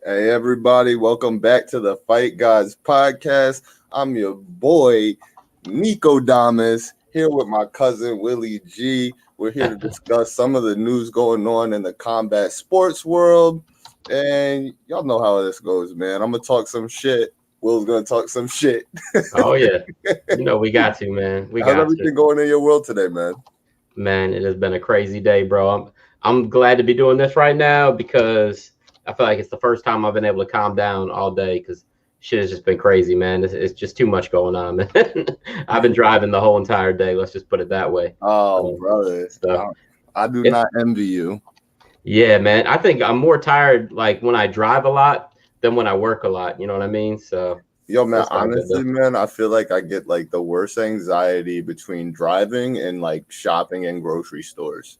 Hey everybody, welcome back to the Fight Guys podcast. I'm your boy Nico Damas here with my cousin Willie G. We're here to discuss some of the news going on in the combat sports world. And y'all know how this goes, man. I'm gonna talk some shit. Will's gonna talk some shit. Oh yeah, you know we got to, man. How's everything going in your world today, man? Man, it has been a crazy day, bro. I'm glad to be doing this right now because I feel like it's the first time I've been able to calm down all day because shit has just been crazy, man. It's just too much going on, man. I've been driving the whole entire day. Let's just put it that way. Oh, brother. So, I do not envy you. Yeah, man. I think I'm more tired like when I drive a lot than when I work a lot. You know what I mean? So, yo, man, honestly, man, I feel like I get like the worst anxiety between driving and like shopping in grocery stores.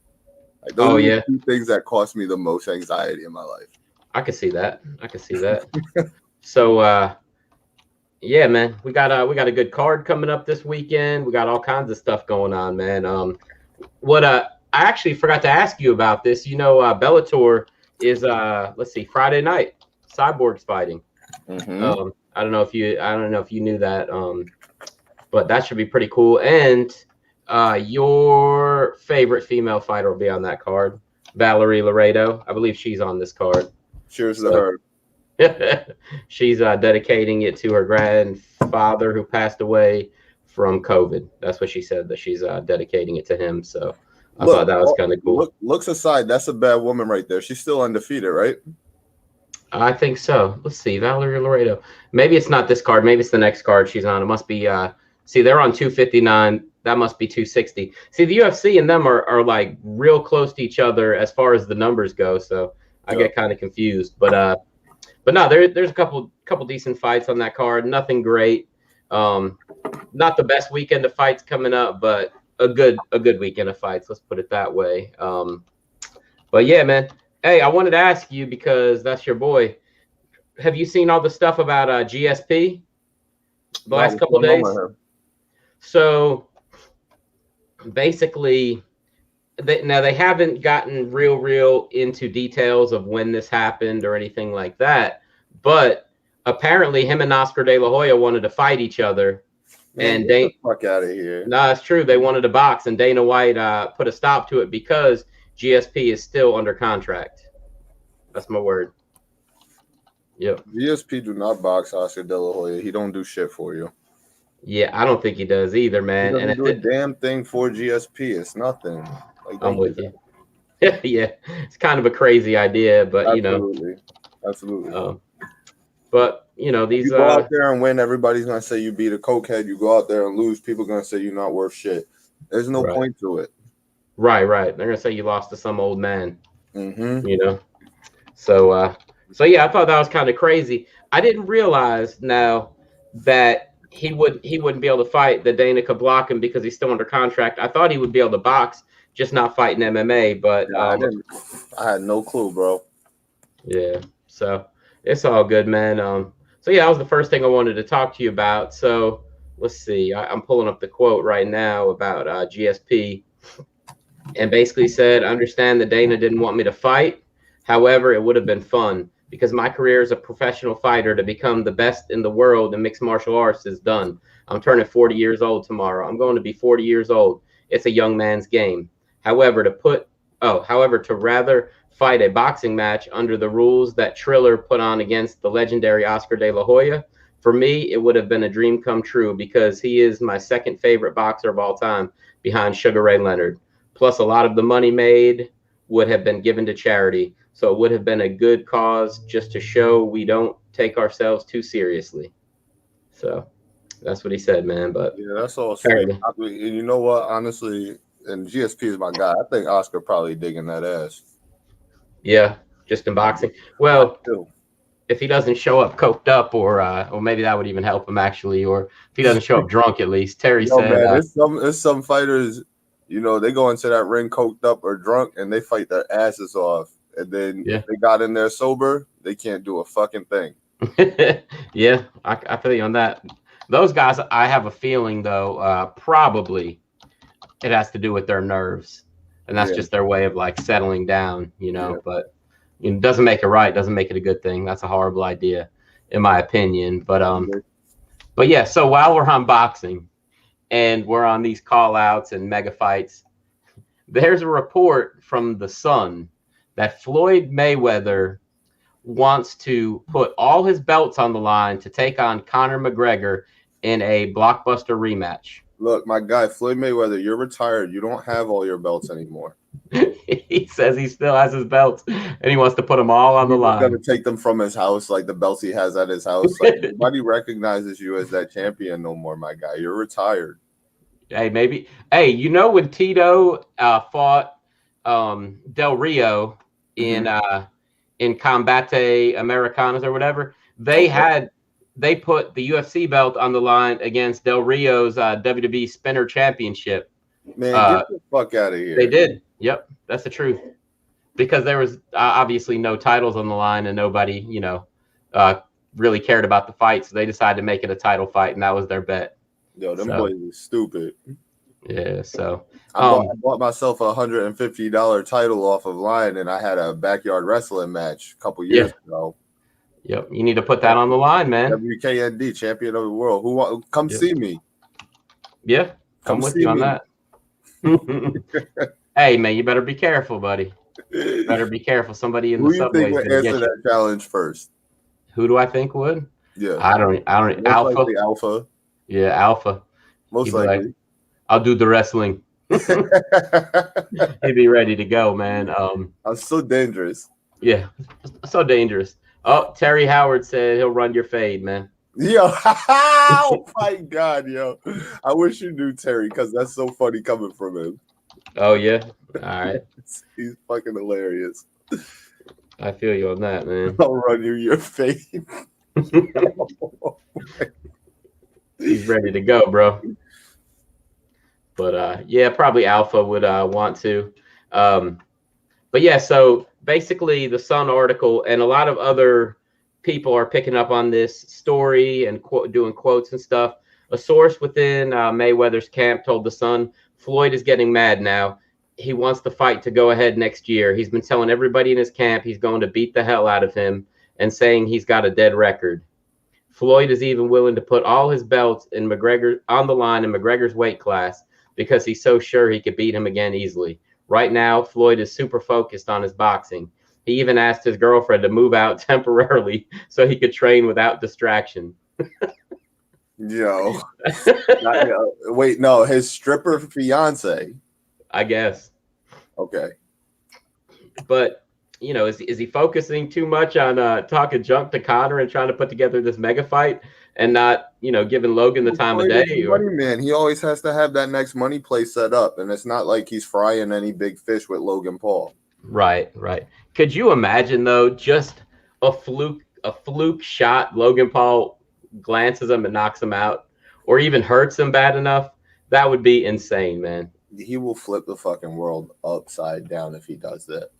Like, those are the two things that cost me the most anxiety in my life. I can see that. So, yeah, man, we got a good card coming up this weekend. We got all kinds of stuff going on, man. I actually forgot to ask you about this. You know, Bellator is Friday night. Cyborg's fighting. Mm-hmm. I don't know if you knew that. But that should be pretty cool. And your favorite female fighter will be on that card, Valerie Laredo. I believe she's on this card. Cheers to her. She's dedicating it to her grandfather who passed away from COVID. That's what she said, that she's dedicating it to him. So I thought that was kind of cool. Looks aside, that's a bad woman right there. She's still undefeated, right? I think so. Let's see, Valerie Laredo. Maybe it's not this card. Maybe it's the next card she's on. It must be. See, they're on 259. That must be 260. See, the UFC and them are like real close to each other as far as the numbers go. So I get kind of confused. But no, there's a couple decent fights on that card. Nothing great. Not the best weekend of fights coming up, but a good weekend of fights. Let's put it that way. But yeah, man. Hey, I wanted to ask you because that's your boy. Have you seen all the stuff about GSP the last couple of days? So basically, they haven't gotten real into details of when this happened or anything like that. But apparently, him and Oscar De La Hoya wanted to fight each other. Man, and get the fuck out of here. No, it's true. They wanted to box, and Dana White put a stop to it because GSP is still under contract. That's my word. Yep. GSP do not box Oscar De La Hoya. He don't do shit for you. Yeah, I don't think he does either, man. He doesn't do a damn thing for GSP. It's nothing. Like, I'm with you. Yeah, it's kind of a crazy idea, but absolutely. But you know, these you go out there and win, everybody's gonna say you beat a cokehead. You go out there and lose, people are gonna say you're not worth shit. There's no point to it. Right. They're gonna say you lost to some old man. Mm-hmm. You know. So yeah, I thought that was kind of crazy. I didn't realize now that he wouldn't be able to fight, that Dana could block him because he's still under contract. I thought he would be able to box, just not fighting MMA. But I had no clue, bro. Yeah, so it's all good, man. So yeah, that was the first thing I wanted to talk to you about. So let's see, I'm pulling up the quote right now about GSP, and basically said, "I understand that Dana didn't want me to fight. However, it would have been fun. Because my career as a professional fighter to become the best in the world in mixed martial arts is done. I'm turning 40 years old tomorrow. I'm going to be 40 years old. It's a young man's game. However, to rather fight a boxing match under the rules that Triller put on against the legendary Oscar De La Hoya, for me, it would have been a dream come true because he is my second favorite boxer of all time behind Sugar Ray Leonard. Plus, a lot of the money made would have been given to charity. So it would have been a good cause just to show we don't take ourselves too seriously. So that's what he said, man. But yeah, that's all sick. And you know what? Honestly, and GSP is my guy. I think Oscar probably digging that ass. Yeah, just in boxing. Well, if he doesn't show up coked up, or maybe that would even help him actually, or if he doesn't show up drunk at least. Terry said, man, there's some fighters, you know, they go into that ring coked up or drunk and they fight their asses off, and then if they got in there sober, they can't do a fucking thing. Yeah, I feel you on that. Those guys, I have a feeling though, probably it has to do with their nerves, and that's just their way of like settling down, you know. But it doesn't make it right, doesn't make it a good thing. That's a horrible idea, in my opinion. But yeah. So while we're on boxing, and we're on these call outs and mega fights, there's a report from The Sun that Floyd Mayweather wants to put all his belts on the line to take on Conor McGregor in a blockbuster rematch. Look, my guy, Floyd Mayweather, you're retired. You don't have all your belts anymore. He says he still has his belts, and he wants to put them all on the line. He's going to take them from his house, like the belts he has at his house. Like, nobody recognizes you as that champion no more, my guy. You're retired. Hey, maybe. Hey, you know when Tito fought Del Rio in Combate Americanas or whatever, they put the UFC belt on the line against Del Rio's WWE Spinner Championship. Man, get the fuck out of here. They did. Yep, that's the truth. Because there was obviously no titles on the line, and nobody, you know, really cared about the fight, so they decided to make it a title fight, and that was their bet. Yo, them boys are stupid. Yeah, so I bought myself $150 title off of line, and I had a backyard wrestling match a couple years ago. Yep, you need to put that on the line, man. WKND, champion of the world. Come see me? Yeah, come with you on that. Hey, man, you better be careful, buddy. You better be careful. Somebody in the subway is going to get you. That challenge first? Who do I think would? Yeah, I don't. Alpha. Alpha. Yeah, Alpha. Most likely. Like, I'll do the wrestling. He'd be ready to go, man. I'm so dangerous. Yeah, so dangerous. Oh, Terry Howard said he'll run your fade, man. Yo, oh my God, yo. I wish you knew Terry, because that's so funny coming from him. Oh, yeah? All right. He's fucking hilarious. I feel you on that, man. I'll run you your fade. He's ready to go, bro. But, yeah, probably Alpha would want to. But, yeah, so basically the Sun article and a lot of other people are picking up on this story and doing quotes and stuff. A source within Mayweather's camp told The Sun, Floyd is getting mad now. He wants the fight to go ahead next year. He's been telling everybody in his camp he's going to beat the hell out of him and saying he's got a dead record. Floyd is even willing to put all his belts in McGregor on the line in McGregor's weight class because he's so sure he could beat him again easily. Right now, Floyd is super focused on his boxing. He even asked his girlfriend to move out temporarily so he could train without distraction. Yo. Wait, no, his stripper fiance. I guess. Okay. But, you know, is he focusing too much on talking junk to Conor and trying to put together this mega fight and not, you know, giving Logan the time of day? Money man, he always has to have that next money play set up, and it's not like he's frying any big fish with Logan Paul. Right. Could you imagine though, just a fluke shot, Logan Paul glances him and knocks him out, or even hurts him bad enough? That would be insane, man. He will flip the fucking world upside down if he does that.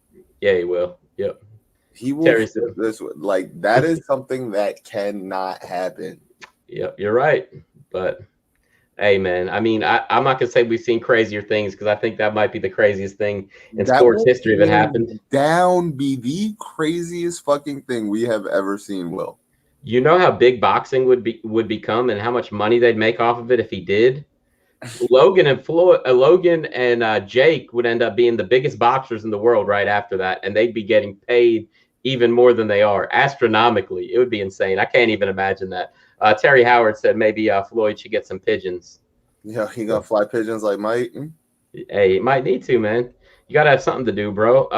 Yeah, he will. Yep. He will flip this. Like, that is something that cannot happen. Yep, you're right. But hey, man, I mean, I'm not gonna say we've seen crazier things because I think that might be the craziest thing in sports history that happened. Be the craziest fucking thing we have ever seen, Will. You know how big boxing would become and how much money they'd make off of it if he did? Logan and Floyd, Logan and Jake would end up being the biggest boxers in the world right after that, and they'd be getting paid even more than they are, astronomically. It would be insane. I can't even imagine that. Terry Howard said maybe Floyd should get some pigeons. Yeah, he gonna fly pigeons like Mike. Hey, it might need to, man. You gotta have something to do, bro.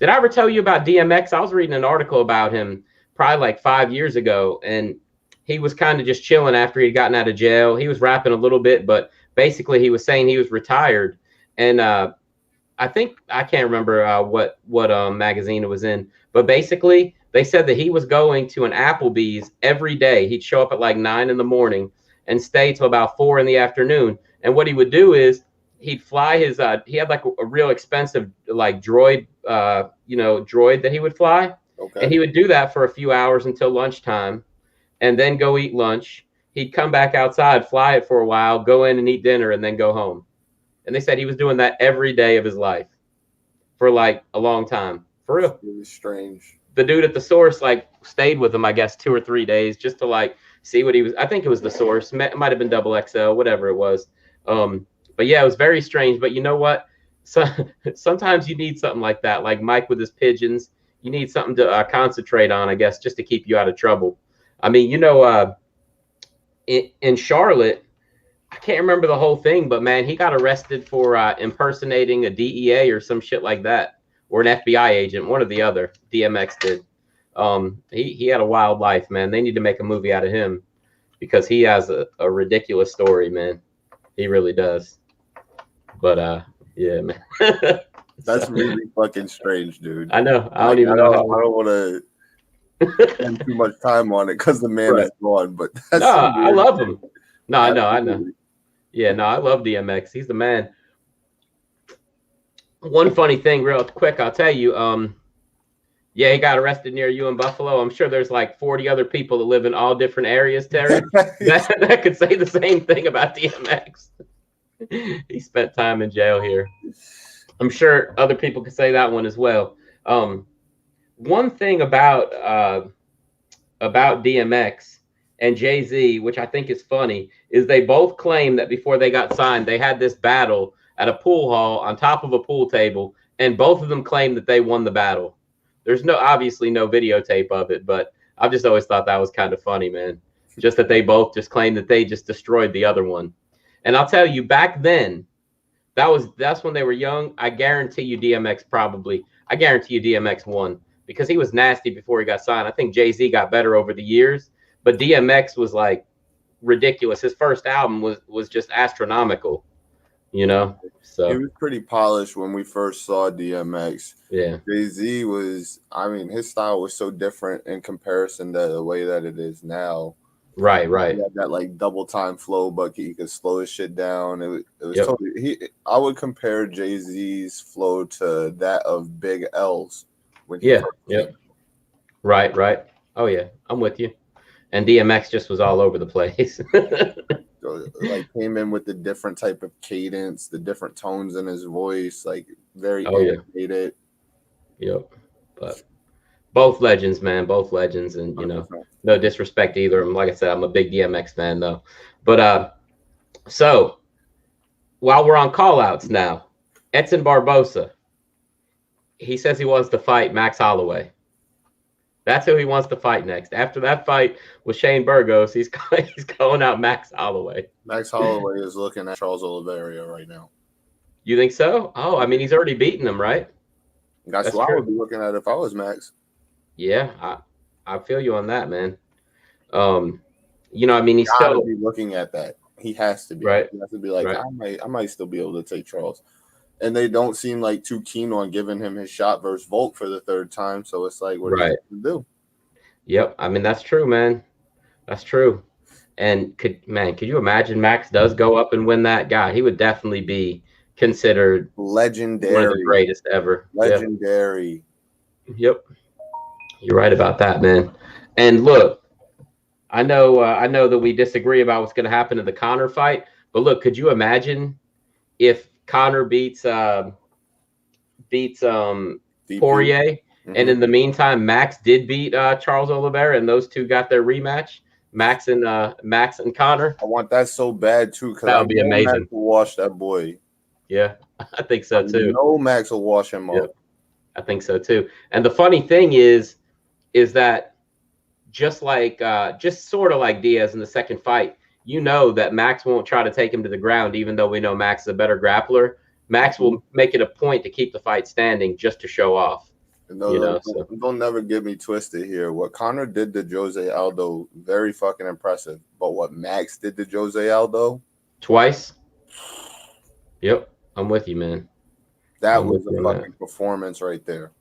Did I ever tell you about DMX? I was reading an article about him probably like 5 years ago, and he was kind of just chilling after he'd gotten out of jail. He was rapping a little bit, but basically he was saying he was retired. And I think I can't remember what magazine it was in, but basically they said that he was going to an Applebee's every day. He'd show up at like 9 in the morning and stay till about 4 in the afternoon. And what he would do is he'd fly his he had like a real expensive like droid droid that he would fly. Okay. And he would do that for a few hours until lunchtime and then go eat lunch. He'd come back outside, fly it for a while, go in and eat dinner, and then go home. And they said he was doing that every day of his life for like a long time. For real. It's really strange. The dude at the source like stayed with him, I guess, 2 or 3 days just to like see what he was. I think it was the source. It might have been XXL, whatever it was. But yeah, it was very strange. But you know what? So sometimes you need something like that, like Mike with his pigeons. You need something to concentrate on, I guess, just to keep you out of trouble. I mean, in Charlotte, I can't remember the whole thing, but man, he got arrested for impersonating a DEA or some shit like that, or an FBI agent, one or the other. DMX did. He had a wild life, man. They need to make a movie out of him because he has a ridiculous story, man. He really does. But yeah, man. That's really fucking strange, dude. I know. I don't want to spend too much time on it because the man is gone. But that's I love him. No, I know. Yeah, no, I love DMX. He's the man. One funny thing, real quick, I'll tell you. Yeah, he got arrested near you in Buffalo. I'm sure there's like 40 other people that live in all different areas, Terry, that could say the same thing about DMX. He spent time in jail here. I'm sure other people could say that one as well. One thing about DMX and Jay-Z, which I think is funny, is they both claim that before they got signed, they had this battle at a pool hall on top of a pool table, and both of them claim that they won the battle. There's obviously no videotape of it, but I've just always thought that was kind of funny, man. Just that they both just claimed that they just destroyed the other one. And I'll tell you, back then, that's when they were young. I guarantee you DMX won because he was nasty before he got signed. I think Jay-Z got better over the years, but DMX was like ridiculous. His first album was just astronomical, So he was pretty polished when we first saw DMX. Yeah. Jay-Z was, his style was so different in comparison to the way that it is now. Right. He had that like double time flow, but he could slow his shit down. It was totally. I would compare Jay-Z's flow to that of Big L's. Right. Oh yeah, I'm with you. And DMX just was all over the place. Like came in with the different type of cadence, the different tones in his voice, like very animated. Yep. But both legends, man. Both legends, and no disrespect to either of them. Like I said, I'm a big DMX fan though. But so while we're on call outs now, Edson Barbosa, he says he wants to fight Max Holloway. That's who he wants to fight next. After that fight with Shane Burgos, he's calling out Max Holloway. Max Holloway is looking at Charles Oliveira right now. You think so? Oh, he's already beaten him, right? That's what I would be looking at if I was Max. Yeah, I feel you on that, man. He's still be looking at that. He has to be. Right. He has to be like, right. I might still be able to take Charles. And they don't seem like too keen on giving him his shot versus Volk for the third time. So it's like, what are you going to do? Yep. That's true, man. That's true. And could you imagine Max does go up and win that guy? He would definitely be considered legendary, one of the greatest ever. Legendary. Yep. You're right about that, man. And look, I know that we disagree about what's going to happen in the Conor fight, but look, could you imagine if Conor beats Poirier, and in the meantime Max did beat Charles Oliveira, and those two got their rematch? Max and Conor. I want that so bad too, because That I would be know Max amazing. will wash that boy. Yeah, I think I so too. know Max will wash him Yep, up. I think so too. And the funny thing is that just sort of like Diaz in the second fight, you know that Max won't try to take him to the ground, even though we know Max is a better grappler. Max will make it a point to keep the fight standing just to show off. No, So don't never get me twisted here. What Conor did to Jose Aldo, very fucking impressive. But what Max did to Jose Aldo, twice. Yep, I'm with you, man. that I'm with was a you on that. fucking performance right there.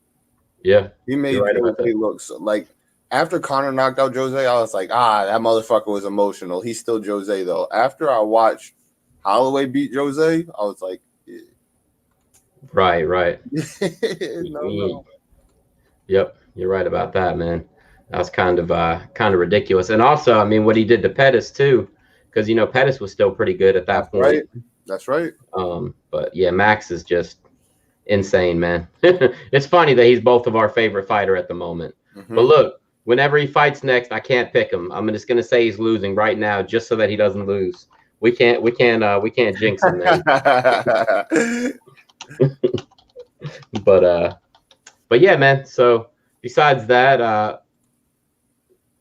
Yeah, He you're made right about Jose that. look so, like after Conor knocked out Jose, I was like, that motherfucker was emotional. He's still Jose though. After I watched Holloway beat Jose, I was like, Right. no. Yep, you're right about that, man. That was kind of ridiculous. And also, I mean, what he did to Pettis too, because Pettis was still pretty good at that point. That's right. But yeah, Max is just insane, man. It's funny that he's both of our favorite fighter at the moment. Mm-hmm. But look, whenever he fights next, I can't pick him. I'm just gonna say he's losing right now, just so that he doesn't lose. We can't jinx him, man. But yeah, man. So besides that,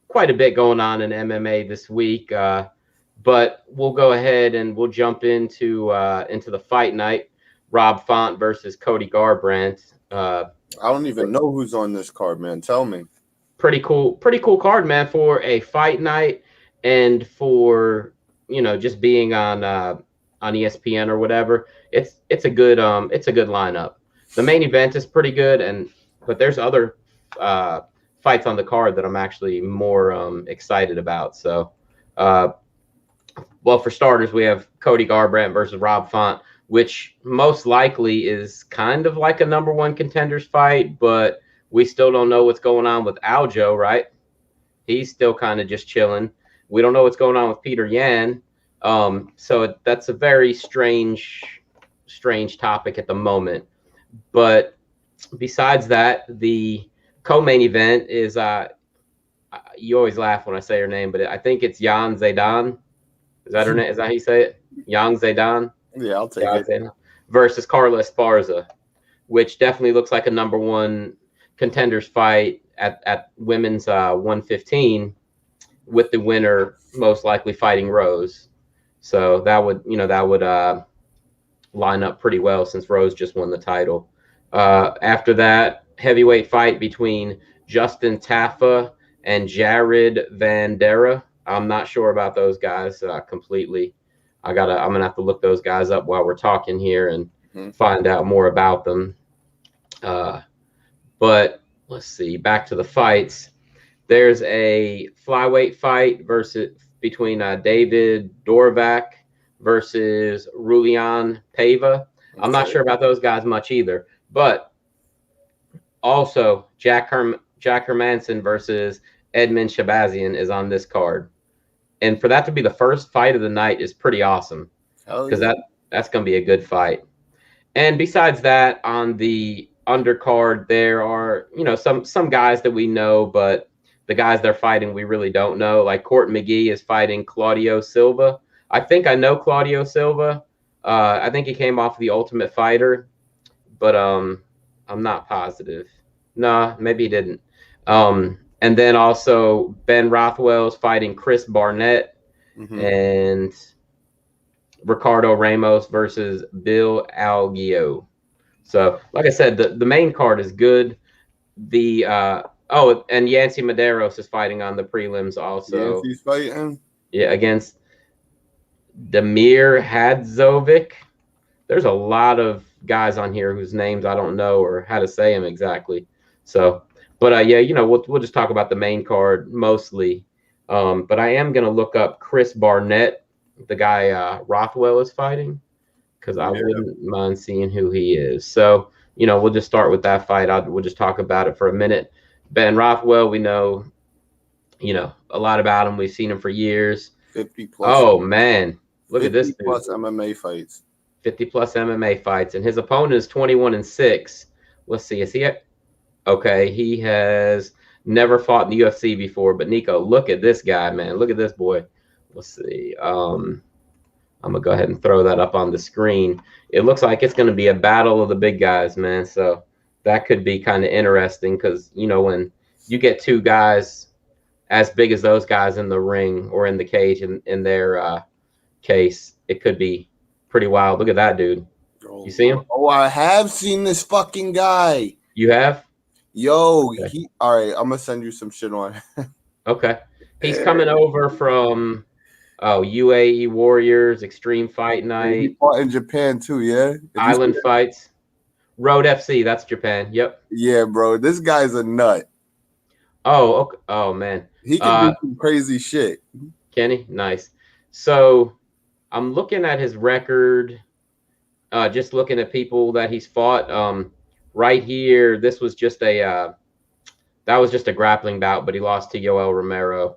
quite a bit going on in MMA this week. But we'll go ahead and we'll jump into the fight night. Rob Font versus Cody Garbrandt. I don't even know who's on this card, man. Tell me. Pretty cool card, man, for a fight night and for just being on ESPN or whatever. It's a good lineup. The main event is pretty good, but there's other fights on the card that I'm actually more excited about. So, well, for starters, we have Cody Garbrandt versus Rob Font, which most likely is kind of like a number one contenders fight, but we still don't know what's going on with Aljo, right? He's still kind of just chilling. We don't know what's going on with Peter Yan. So that's a very strange topic at the moment. But besides that, the co-main event is you always laugh when I say her name, but I think it's Yan Zaydan. Is that her name? Is that how you say it? Yang Zaydan? Yeah, I'll take it. Versus Carla Esparza, which definitely looks like a number one contenders fight at women's 115, with the winner most likely fighting Rose. So that would line up pretty well since Rose just won the title. After that, heavyweight fight between Justin Taffa and Jared Vandera. I'm not sure about those guys completely. I'm gonna have to look those guys up while we're talking here and find out more about them. But let's see. Back to the fights. There's a flyweight fight between David Dorvac versus Rulian Paiva. I'm not sure about those guys much either. But also Jack Hermanson versus Edmund Shabazian is on this card. And for that to be the first fight of the night is pretty awesome, because that's going to be a good fight. And besides that, on the undercard, there are some guys that we know, but the guys they're fighting we really don't know. Like Court McGee is fighting Claudio Silva. I think I know Claudio Silva. I think he came off The Ultimate Fighter, but I'm not positive. No, maybe he didn't. And then also Ben Rothwell is fighting Chris Barnett, and Ricardo Ramos versus Bill Algeo. So, like I said, the main card is good. The and Yancy Medeiros is fighting on the prelims also. Yancy's fighting? Yeah, against Damir Hadzovic. There's a lot of guys on here whose names I don't know or how to say them exactly. So, but yeah, we'll just talk about the main card mostly. But I am gonna look up Chris Barnett, the guy Rothwell is fighting, because I wouldn't mind seeing who he is. So, we'll just start with that fight. We'll just talk about it for a minute. Ben Rothwell, we know, a lot about him. We've seen him for years. 50 plus. Oh man, look at this. 50 plus MMA fights. 50 plus MMA fights, and his opponent is 21-6. Let's see, is he? Okay, he has Never fought in the UFC before. But Nico, look at this guy, man. Look at this boy. Let's see. I'm gonna go ahead and throw that up on the screen. It looks like it's gonna be a battle of the big guys, man. So that could be kind of interesting because when you get two guys as big as those guys in the ring or in the cage in their case, it could be pretty wild. Look at that dude. You see him? Oh, I have seen this fucking guy. You have? Yo, okay. All right, I'm gonna send you some shit on. Okay. He's coming over from UAE Warriors, Extreme Fight Night. He fought in Japan too, yeah? Island Fights. Road FC, that's Japan. Yep. Yeah, bro. This guy's a nut. Oh, okay. Oh man. He can do some crazy shit. Can he? Nice. So I'm looking at his record, just looking at people that he's fought. Right here, this was just a grappling bout, but he lost to Yoel Romero.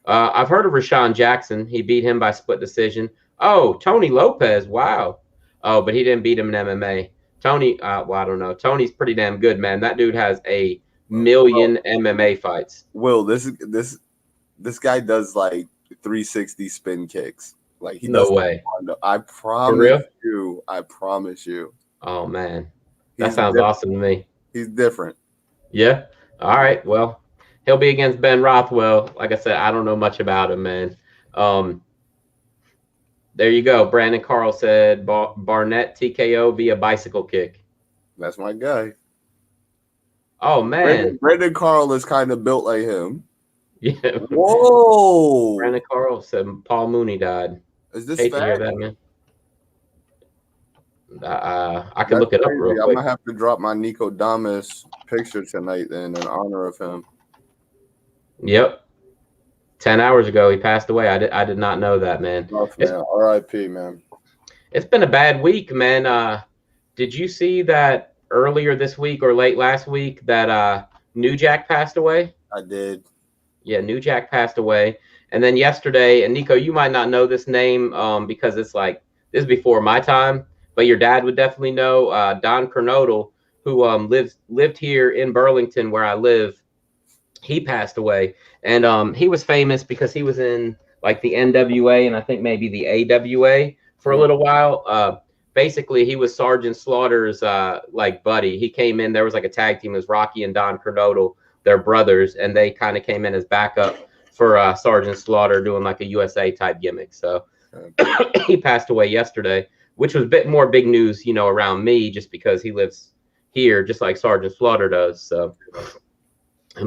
I've heard of Rashawn Jackson. He beat him by split decision. Oh, Tony Lopez. Wow. Oh, but he didn't beat him in MMA. Tony, well, I don't know. Tony's pretty damn good, man. That dude has a million MMA fights. Will, this guy does like 360 spin kicks. Like he no does. Way. I promise you. I promise you. Oh man, that sounds awesome to me. He's different. Yeah. All right. Well, he'll be against Ben Rothwell. Like I said, I don't know much about him, man. There you go. Brandon Carl said Barnett TKO via bicycle kick. That's my guy. Oh man, Brandon Carl is kind of built like him. Yeah. Whoa. Brandon Carl said Paul Mooney died. Is this Hate fact? to hear that, man. I can look it up real quick. I'm gonna have to drop my Nico Damas picture tonight then in honor of him. Yep. 10 hours ago he passed away. I did not know that, man. R.I.P. man. It's been a bad week, man. Did you see that earlier this week or late last week that New Jack passed away? I did. Yeah, New Jack passed away. And then yesterday, and Nico, you might not know this name because it's like this is before my time, but your dad would definitely know. Don Kernodle, who lived here in Burlington where I live, he passed away. And he was famous because he was in like the NWA and I think maybe the AWA for a little while. Basically, he was Sergeant Slaughter's like buddy. He came in, there was like a tag team. It was Rocky and Don Kernodle, their brothers, and they kind of came in as backup for Sergeant Slaughter doing like a USA type gimmick. So he passed away yesterday, which was a bit more big news, around me just because he lives here just like Sergeant Slaughter does. So,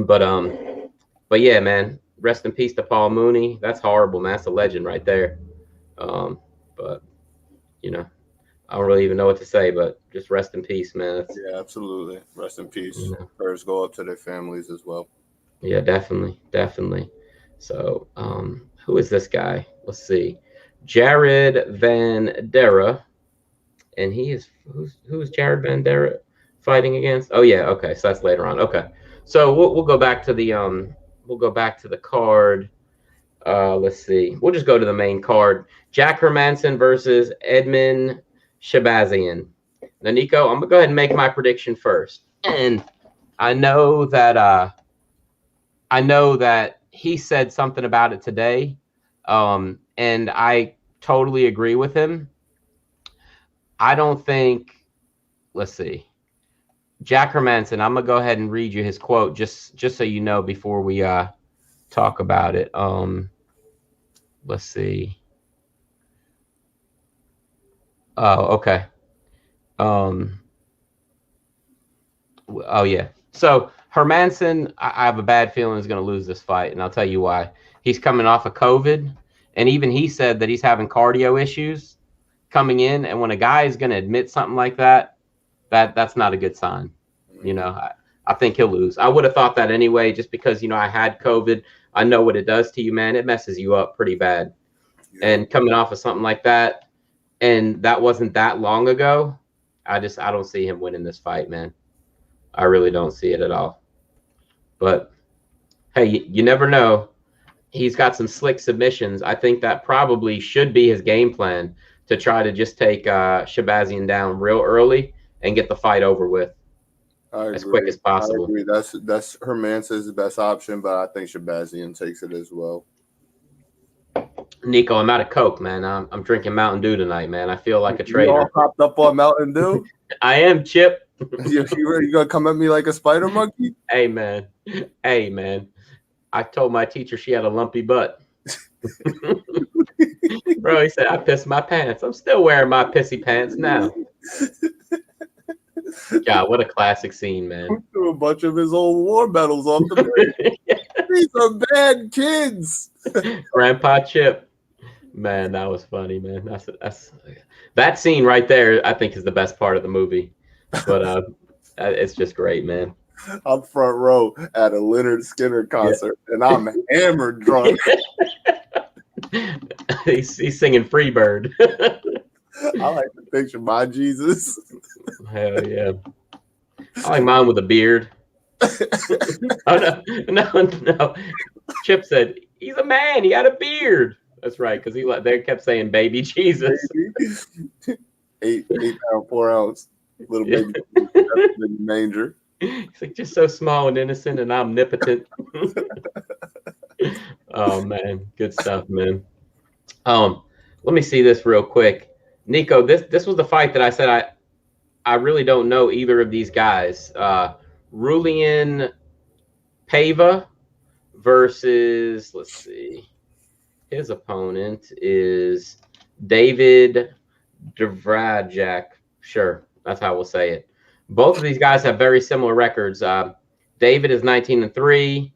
but yeah, man, rest in peace to Paul Mooney. That's horrible, man. That's a legend right there. But I don't really even know what to say, but just rest in peace, man. Yeah, absolutely. Rest in peace. Prayers go up to their families as well. Yeah, definitely. So, who is this guy? Let's see. Jared Van Dera. And he is who's Jared Van Dera fighting against? Oh yeah, okay. So that's later on. Okay. So we'll go back to the card. Let's see. We'll just go to the main card. Jack Hermansson versus Edmund Shabazian. Now, Nico, I'm gonna go ahead and make my prediction first. And I know that he said something about it today. And I totally agree with him. I don't think, let's see. Jack Hermansson, I'm gonna go ahead and read you his quote just so you know before we talk about it. Let's see. Oh, okay. Oh yeah. So Hermansson, I have a bad feeling is going to lose this fight, and I'll tell you why. He's coming off of COVID, and even he said that he's having cardio issues coming in. And when a guy is going to admit something like that, that's not a good sign. I think he'll lose. I would have thought that anyway, just because I had COVID. I know what it does to you, man. It messes you up pretty bad. Yeah. And coming off of something like that, and that wasn't that long ago, I don't see him winning this fight, man. I really don't see it at all. But hey, you never know. He's got some slick submissions. I think that probably should be his game plan, to try to just take Shabazian down real early and get the fight over with. I as quick agree. as possible. I agree. That's Herman's the best option, but I think Shabazian takes it as well. Nico, I'm out of Coke, man. I'm drinking Mountain Dew tonight, man. I feel like a You all traitor. popped up on Mountain Dew? I am, Chip. You gonna come at me like a spider monkey? Hey, man. Hey, man. I told my teacher she had a lumpy butt. Bro, he said, I pissed my pants. I'm still wearing my pissy pants now. God, what a classic scene, man. Threw a bunch of his old war medals off the bridge. These are bad kids. Grandpa Chip. Man, that was funny, man. That's that scene right there, I think, is the best part of the movie. But it's just great, man. I'm front row at a Leonard Skinner concert, and I'm hammered drunk. he's singing Freebird. I like to picture my Jesus. Hell yeah. I like mine with a beard. Oh, no. Chip said, he's a man. He had a beard. That's right, because they kept saying baby Jesus. Baby. 8 pound, 4 ounce. Little baby, baby manger. He's like, just so small and innocent and omnipotent. Oh, man. Good stuff, man. Let me see this real quick. Nico, this was the fight that I said I really don't know either of these guys. Rulian Paiva versus, let's see, his opponent is David Dvrajak. Sure, that's how we'll say it. Both of these guys have very similar records. David is 19-3.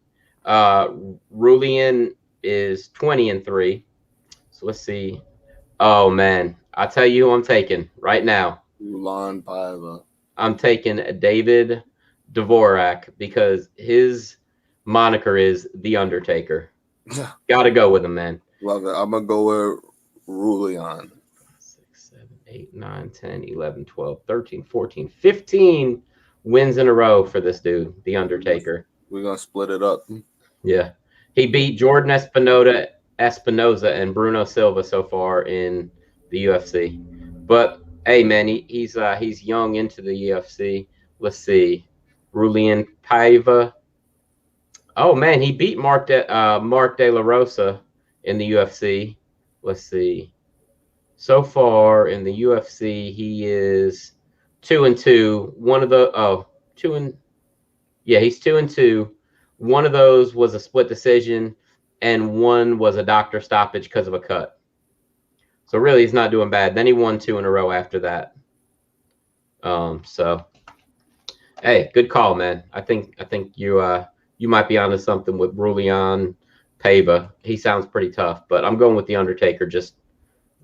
Rulian is 20-3. So let's see. Oh, man. I'll tell you who I'm taking right now. Ulan Paiva. I'm taking David Dvorak because his moniker is The Undertaker. Got to go with him, man. Love it. I'm going to go with Rulian. 6, 7, 8, 9, 10, 11, 12, 13, 14, 15 wins in a row for this dude, The Undertaker. We're going to split it up. Yeah. He beat Jordan Espinoza and Bruno Silva so far in the UFC. But hey, man, he's young into the UFC. Let's see, Rulian Paiva. Oh man, he beat Mark De La Rosa in the UFC. Let's see. So far in the UFC, he is 2-2. He's 2-2. One of those was a split decision, and one was a doctor stoppage because of a cut. So really, he's not doing bad. Then he won 2 in a row after that. So, hey, good call, man. I think you might be onto something with Rulian Paiva. He sounds pretty tough, but I'm going with The Undertaker. Just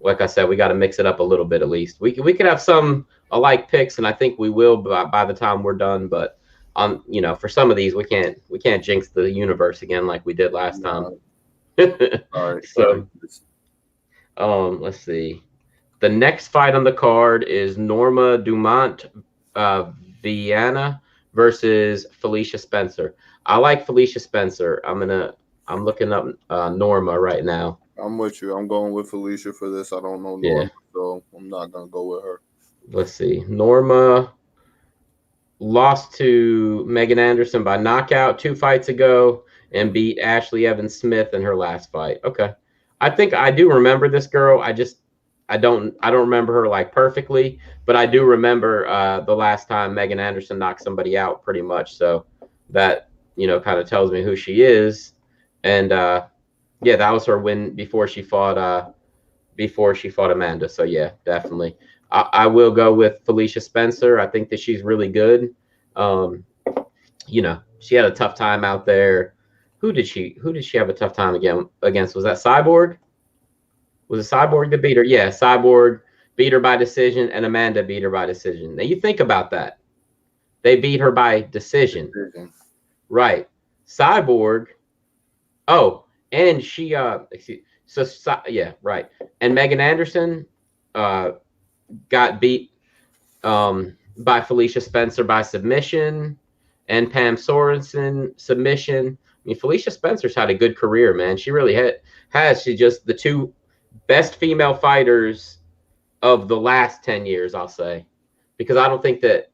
like I said, we got to mix it up a little bit at least. We could have some alike picks, and I think we will by the time we're done. But for some of these, we can't jinx the universe again like we did last time. All right. So. Let's see. The next fight on the card is Norma Dumont Viana versus Felicia Spencer. I like Felicia Spencer. I'm looking up Norma right now. I'm with you. I'm going with Felicia for this. I don't know Norma, so I'm not gonna go with her. Let's see. Norma lost to Megan Anderson by knockout 2 fights ago and beat Ashley Evans Smith in her last fight. Okay. I think I do remember this girl. I don't remember her like perfectly, but I do remember the last time Megan Anderson knocked somebody out pretty much. So that, kind of tells me who she is. And that was her win before she fought Amanda. So yeah, definitely. I will go with Felicia Spencer. I think that she's really good. She had a tough time out there. Who did she have a tough time against? Was that Cyborg? Was it Cyborg that beat her? Yeah, Cyborg beat her by decision, and Amanda beat her by decision. Now you think about that. They beat her by decision. Right. Cyborg. Oh, and she right. And Megan Anderson got beat by Felicia Spencer by submission, and Pam Sorensen submission. I mean, Felicia Spencer's had a good career, man. She really has. She's just the 2 best female fighters of the last 10 years, I'll say. Because I don't think that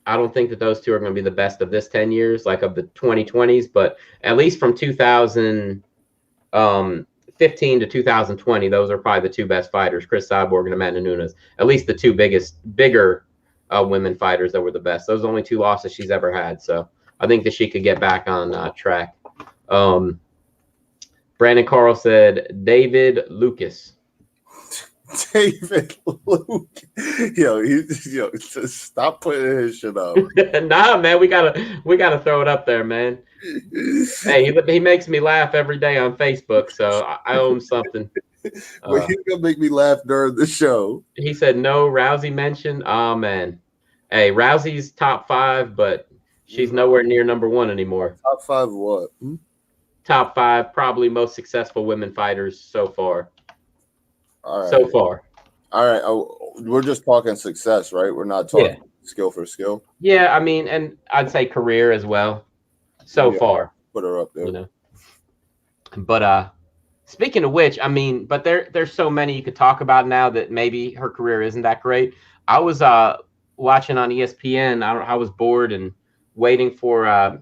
I don't think that those two are going to be the best of this 10 years, like of the 2020s, but at least from 2015 to 2020, those are probably the two best fighters, Chris Cyborg and Amanda Nunes. At least the two bigger women fighters that were the best. Those are the only two losses she's ever had. So I think that she could get back on track. Brandon Carl said David Lucas. David Luke. Yo, stop putting his shit up. Nah, man, we gotta throw it up there, man. Hey, he makes me laugh every day on Facebook, so I owe him something. Well, he's gonna make me laugh during the show. He said no Rousey mentioned. Oh man. Hey, Rousey's top 5, but she's nowhere near number 1 anymore. Top 5 what? Top 5 probably most successful women fighters so far. All right. So far. All right. We're just talking success, right? We're not talking skill for skill. Yeah, I mean, and I'd say career as well. So far. Put her up there. You know. But speaking of which, I mean, but there's so many you could talk about now that maybe her career isn't that great. I was watching on ESPN. I was bored and waiting for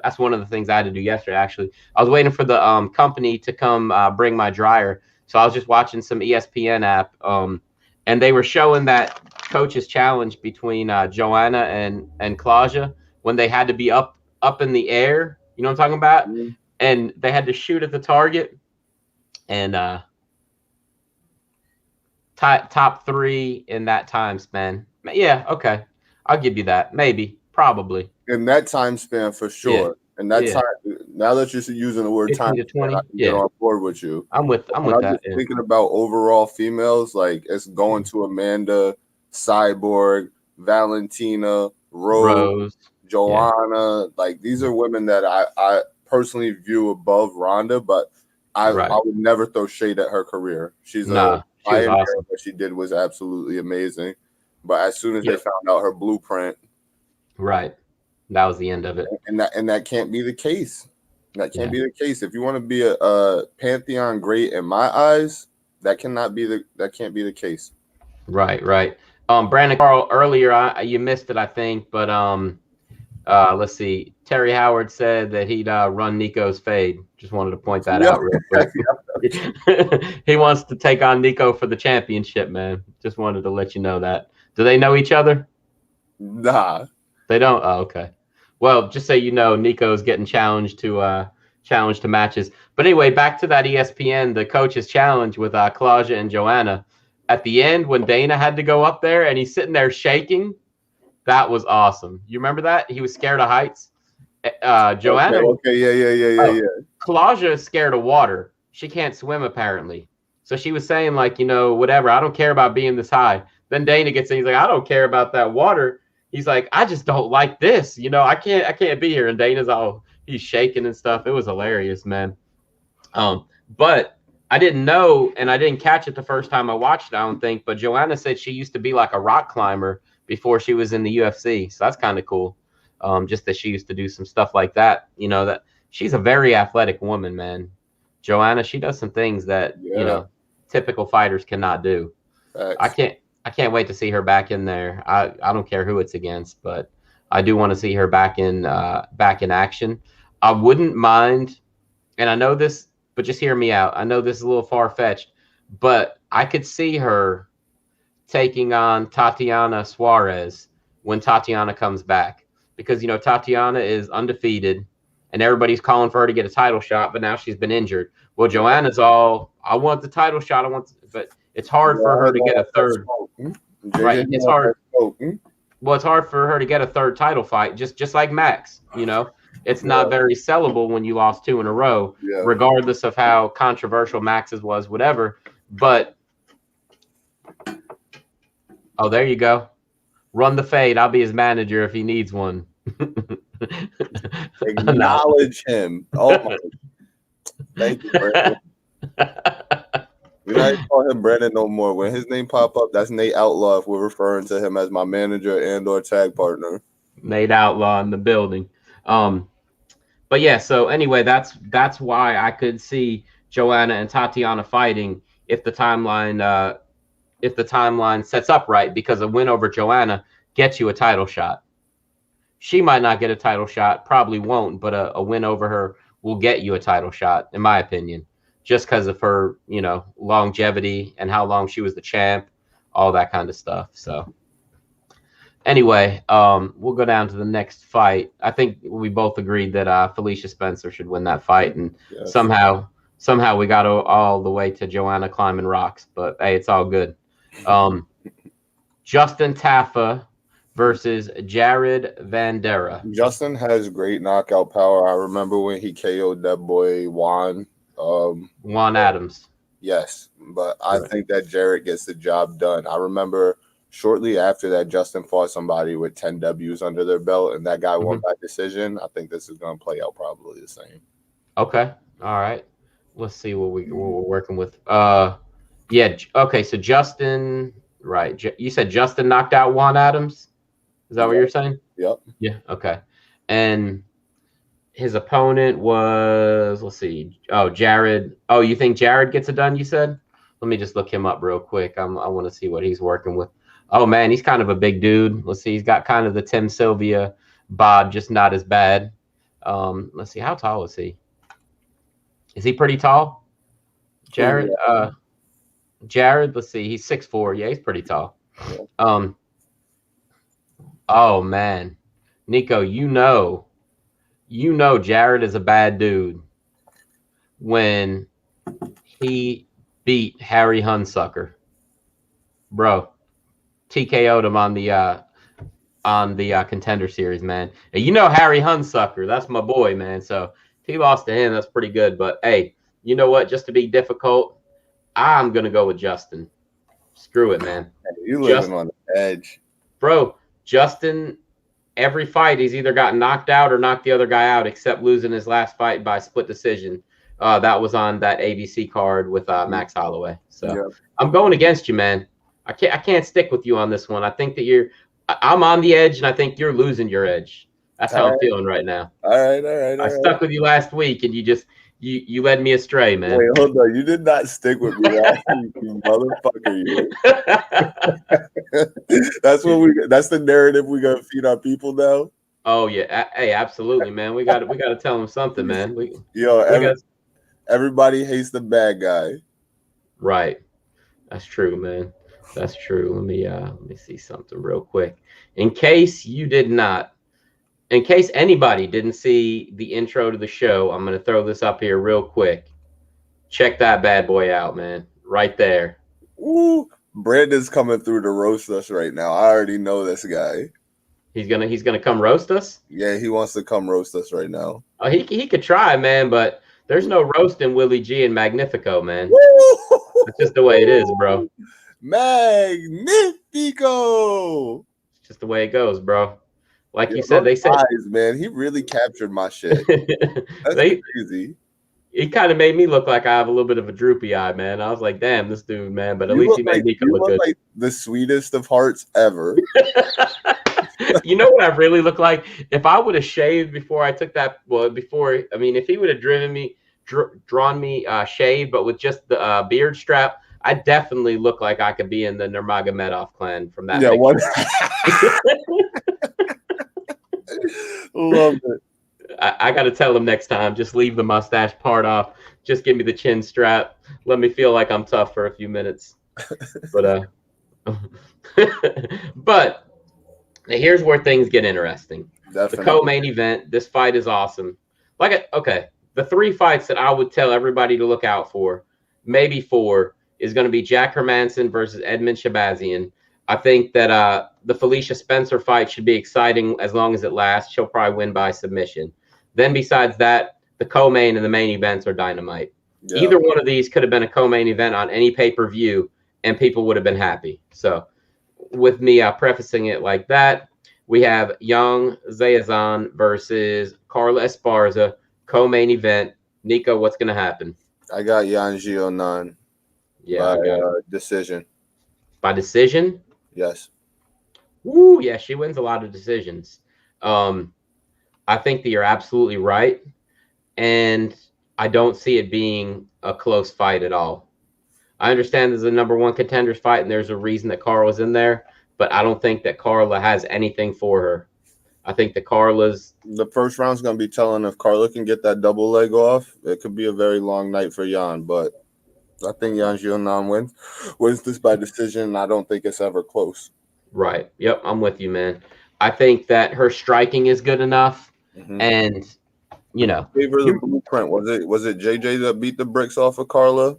that's one of the things I had to do yesterday, actually. I was waiting for the company to come bring my dryer. So I was just watching some ESPN app, and they were showing that coach's challenge between Joanna and Claudia when they had to be up in the air. You know what I'm talking about? Mm-hmm. And they had to shoot at the target. And top 3 in that time span. Yeah, okay. I'll give you that. Maybe. Probably. In that time span, for sure. Yeah. And that time, now that you're using the word time, to 20, I can get on board with you. I'm with that. Just thinking about overall females, like it's going to Amanda, Cyborg, Valentina, Rose. Joanna. Like these are women that I personally view above Ronda, but I would never throw shade at her career. She's a pioneer. Awesome. What she did was absolutely amazing. But as soon as they found out her blueprint, that was the end of it. And that can't be the case. That can't be the case. If you want to be a pantheon great in my eyes, that can't be the case. Right. Brandon Carl, earlier you missed it, I think, but let's see. Terry Howard said that he'd run Nico's fade. Just wanted to point that out real quick. He wants to take on Nico for the championship, man. Just wanted to let you know that. Do they know each other? Nah. They don't? Oh, okay. Well, just so you know, Nico's getting challenged to matches. But anyway, back to that ESPN, the coach's challenge with Claudia and Joanna. At the end, when Dana had to go up there and he's sitting there shaking, that was awesome. You remember that? He was scared of heights. Joanna. Okay. Yeah. Claudia is scared of water. She can't swim, apparently. So she was saying, like, whatever. I don't care about being this high. Then Dana gets in. He's like, I don't care about that water. He's like, I just don't like this. I can't be here. And Dana's he's shaking and stuff. It was hilarious, man. But I didn't know, and I didn't catch it the first time I watched it, I don't think. But Joanna said she used to be like a rock climber before she was in the UFC. So that's kind of cool. Just that she used to do some stuff like that. That she's a very athletic woman, man. Joanna, she does some things that, typical fighters cannot do. I can't wait to see her back in there. I don't care who it's against, but I do want to see her back in action. I wouldn't mind, and I know this, but just hear me out. I know this is a little far-fetched, but I could see her taking on Tatiana Suarez when Tatiana comes back. Because, Tatiana is undefeated, and everybody's calling for her to get a title shot, but now she's been injured. Well, Joanna's I want the title shot. But it's hard for her to get a third. Right? It's hard. Well, it's hard for her to get a third title fight, just like Max. It's not very sellable when you lost 2 in a row, regardless of how controversial Max's was, whatever. But there you go. Run the fade. I'll be his manager if he needs one. Acknowledge him. Oh my. Thank you, Brandon. We're not even calling him Brandon no more. When his name pop up, that's Nate Outlaw if we're referring to him as my manager and or tag partner. Nate Outlaw in the building. But yeah, so anyway, that's why I could see Joanna and Tatiana fighting if the timeline sets up right, because a win over Joanna gets you a title shot. she might not get a title shot, probably won't, but a win over her will get you a title shot, in my opinion, just because of her, longevity and how long she was the champ, all that kind of stuff. So anyway, we'll go down to the next fight. I think we both agreed that Felicia Spencer should win that fight, and Yes. somehow we got all the way to Joanna climbing rocks, but hey, it's all good. Justin Taffa versus Jared Vandera. Justin has great knockout power. I remember when he KO'd that boy Juan. Juan Adams. Yes, but I think that Jared gets the job done. I remember shortly after that, Justin fought somebody with 10 Ws under their belt, and that guy won by decision. I think this is going to play out probably the same. Okay. All right. Let's see what we're working with. Yeah. Okay. So Justin, right? You said Justin knocked out Juan Adams. Is that what you're saying? Yep. Yeah. Okay. And his opponent was, let's see. Oh, Jared. Oh, you think Jared gets it done? You said. Let me just look him up real quick. I want to see what he's working with. Oh man, he's kind of a big dude. Let's see. He's got kind of the Tim Sylvia bod, just not as bad. Let's see. How tall is he? Is he pretty tall? Jared. Jared. Let's see. He's 6'4". Yeah, he's pretty tall. Oh man, Nico, you know Jared is a bad dude when he beat Harry Hunsucker, bro. TKO'd him on the Contender Series, man. And Harry Hunsucker, that's my boy, man. So if he lost to him, that's pretty good. But hey, you know what? Just to be difficult, I'm gonna go with Justin. Screw it, man. You living on the edge, bro. Justin, every fight he's either got knocked out or knocked the other guy out, except losing his last fight by split decision. That was on that ABC card with Max Holloway. So I'm going against you, man. I can't stick with you on this one. I think that I'm on the edge, and I think you're losing your edge. That's how I'm feeling right now. All right. I stuck with you last week, and you led me astray, man. Wait, hold on. You did not stick with me last week, you motherfucker. That's the narrative we're gonna feed our people now. Oh yeah, hey, absolutely, man. We got to tell them something, man. Everybody hates the bad guy. Right. That's true, man. That's true. Let me see something real quick. In case anybody didn't see the intro to the show, I'm going to throw this up here real quick. Check that bad boy out, man. Right there. Ooh, Brandon's coming through to roast us right now. I already know this guy. He's gonna come roast us? Yeah, he wants to come roast us right now. Oh, he could try, man, but there's no roasting Willie G and Magnifico, man. That's just the way it is, bro. Magnifico. It's just the way it goes, bro. Like you said, they said, eyes, man, he really captured my shit. That's crazy. He kind of made me look like I have a little bit of a droopy eye, man. I was like, damn, this dude, man. But at least he made Nico look good. Like the sweetest of hearts ever. You know what I really look like? If I would have shaved before I took that, if he would have drawn me shaved, but with just the beard strap, I definitely look like I could be in the Nurmagomedov clan from that. Yeah, what? Love it. I got to tell him next time, just leave the mustache part off. Just give me the chin strap. Let me feel like I'm tough for a few minutes. But here's where things get interesting. Definitely. The co-main event, this fight is awesome. The 3 fights that I would tell everybody to look out for, maybe 4, is going to be Jack Hermanson versus Edmund Shabazian. I think that the Felicia Spencer fight should be exciting as long as it lasts. She'll probably win by submission. Then besides that, the co-main and the main events are dynamite. Yeah. Either one of these could have been a co-main event on any pay-per-view, and people would have been happy. So with me prefacing it like that, we have Young Zayazan versus Carla Esparza, co-main event. Nico, what's going to happen? I got Yan Xiaonan. Yeah, by decision. By decision? Yes. Woo, yeah, she wins a lot of decisions. I think that you're absolutely right, and I don't see it being a close fight at all. I understand there's a number 1 contenders fight, and there's a reason that Carla's in there, but I don't think that Carla has anything for her. I think the Carla's. The first round's going to be telling if Carla can get that double leg off. It could be a very long night for Jan, but I think Yan Xiaonan wins this by decision. I don't think it's ever close. Right. Yep, I'm with you, man. I think that her striking is good enough, and Gave her the blueprint. Was it JJ that beat the bricks off of Carla?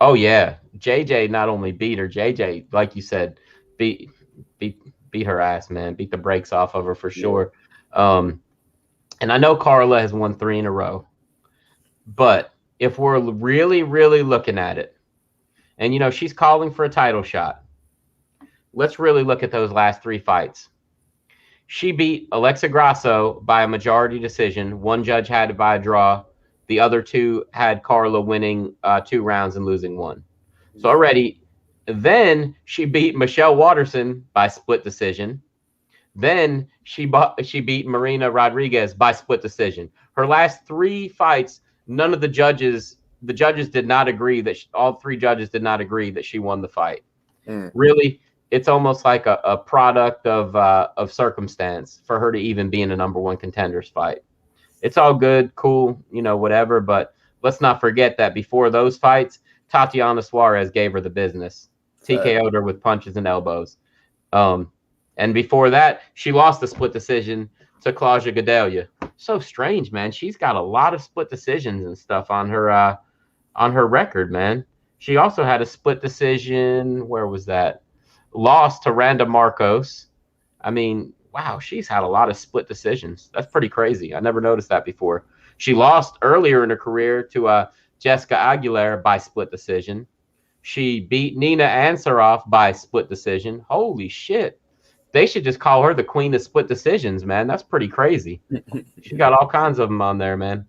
Oh yeah, JJ not only beat her, JJ, like you said, beat her ass, man. Beat the brakes off of her for sure. And I know Carla has won 3 in a row, but if we're really, really looking at it, and she's calling for a title shot, let's really look at those last 3 fights. She beat Alexa Grasso by a majority decision. One judge had it by a draw. The other 2 had Carla winning 2 rounds and losing 1. So already, then she beat Michelle Waterson by split decision. Then she beat Marina Rodriguez by split decision. Her last 3 fights, none of the judges did not agree that all 3 judges did not agree that she won the fight. Really, it's almost like a product of circumstance for her to even be in a number 1 contenders fight. It's all good, cool, whatever. But let's not forget that before those fights, Tatiana Suarez gave her the business, TKO'd her with punches and elbows. And before that, she lost the split decision to Claudia Gadelha. So strange, man. She's got a lot of split decisions and stuff on her record, man. She also had a split decision. Where was that? Lost to Randa Marcos. I mean, wow, she's had a lot of split decisions. That's pretty crazy. I never noticed that before. She lost earlier in her career to Jessica Aguilera by split decision. She beat Nina Ansaroff by split decision. Holy shit. They should just call her the queen of split decisions, man. That's pretty crazy. She got all kinds of them on there, man.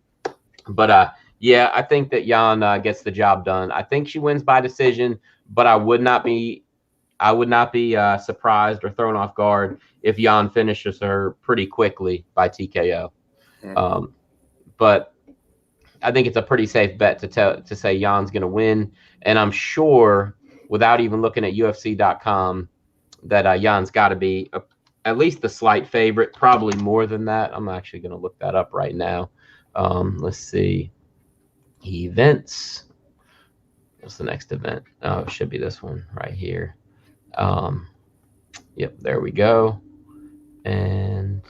But yeah, I think that Jan gets the job done. I think she wins by decision, but I would not be surprised or thrown off guard if Jan finishes her pretty quickly by TKO. But I think it's a pretty safe bet to say Jan's going to win, and I'm sure without even looking at UFC.com that Jan's got to be at least the slight favorite, probably more than that. I'm actually going to look that up right now. Let's see. Events. What's the next event? Oh, it should be this one right here. Yep, there we go. And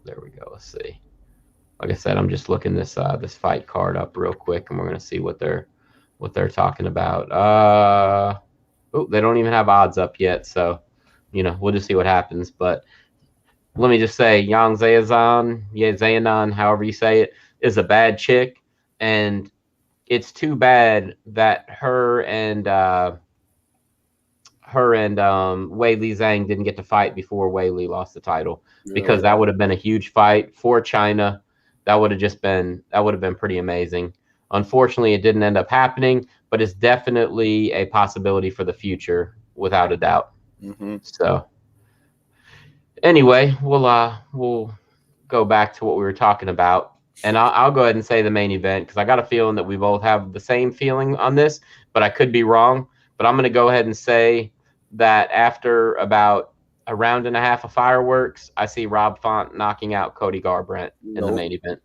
there we go. Let's see. Like I said, I'm just looking this fight card up real quick, and we're gonna see what they're talking about. They don't even have odds up yet, so we'll just see what happens. But let me just say, Yang Zayanan, however you say it, is a bad chick, and it's too bad that her and Wei Li Zhang didn't get to fight before Wei Li lost the title, because that would have been a huge fight for China. That would have been pretty amazing. Unfortunately, it didn't end up happening, but it's definitely a possibility for the future, without a doubt. So anyway, we'll go back to what we were talking about, and I'll go ahead and say the main event, because I got a feeling that we both have the same feeling on this, but I could be wrong. But I'm going to go ahead and say that after about a round and a half of fireworks, I see Rob Font knocking out Cody Garbrandt in the main event.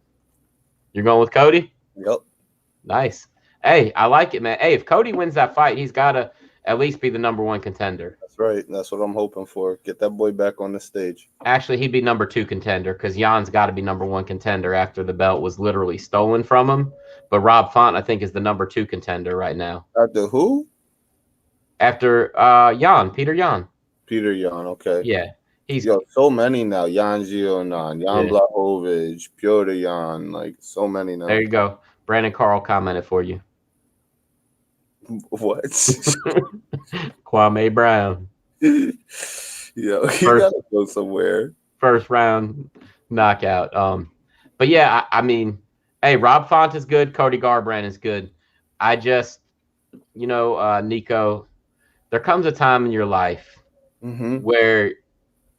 You're going with Cody? Yep. Nice. Hey, I like it, man. Hey, if Cody wins that fight, he's got to at least be the number 1 contender. That's right. That's what I'm hoping for. Get that boy back on the stage. Actually, he'd be number 2 contender, because Jan's got to be number 1 contender after the belt was literally stolen from him. But Rob Font, I think, is the number 2 contender right now. After who? After Peter Yan. Peter Yan, okay. Yeah. He's so many now. Yan Zionan, Jan Blachowicz, Piotr Yan, like so many now. There you go. Brandon Carl commented for you. What? Kwame Brown. Yo, you gotta go somewhere. First round knockout. But yeah, I mean, hey, Rob Font is good. Cody Garbrandt is good. I just, Nico, there comes a time in your life where,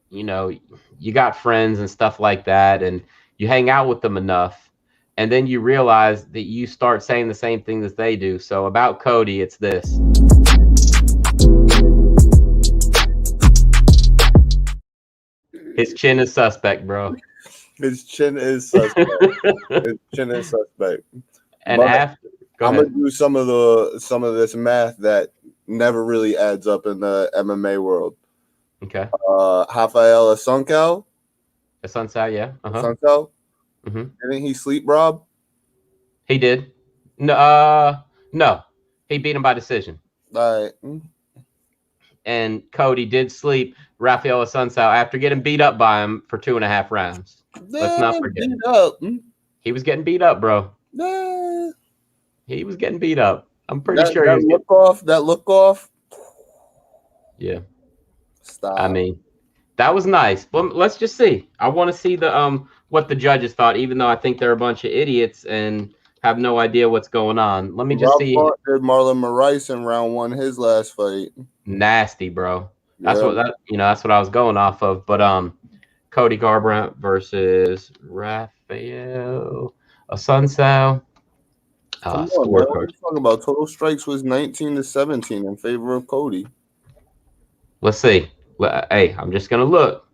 you got friends and stuff like that, and you hang out with them enough, and then you realize that you start saying the same thing as they do. So about Cody, it's this. His chin is suspect, bro. His chin is suspect. His chin is suspect. And But after, go I'm gonna ahead. do some of this math that never really adds up in the MMA world. Okay. Rafael Asuncao, The sun's out, yeah. Asuncao, Hmm. didn't he sleep Rob? He did. No, no. He beat him by decision. All right. And Cody did sleep Rafael Sunsao after getting beat up by him for 2.5 rounds. Let's not forget. Beat up. He was getting beat up, bro. Nah. He was getting beat up. I'm pretty That sure he that was getting. look off. Yeah. Stop. I mean, that was nice. But let's just see. I want to see the what the judges thought, even though I think they're a bunch of idiots and have no idea what's going on. Let me just Rob see. Font did Marlon Moraes in round one his last fight. Nasty, bro. That's Yeah. that's what I was going off of. But Cody Garbrandt versus Rafael Asuncao. Come on, man. What are Scorecard. you talking about? Total strikes was 19-17 in favor of Cody. Let's see. Hey, I'm just gonna look.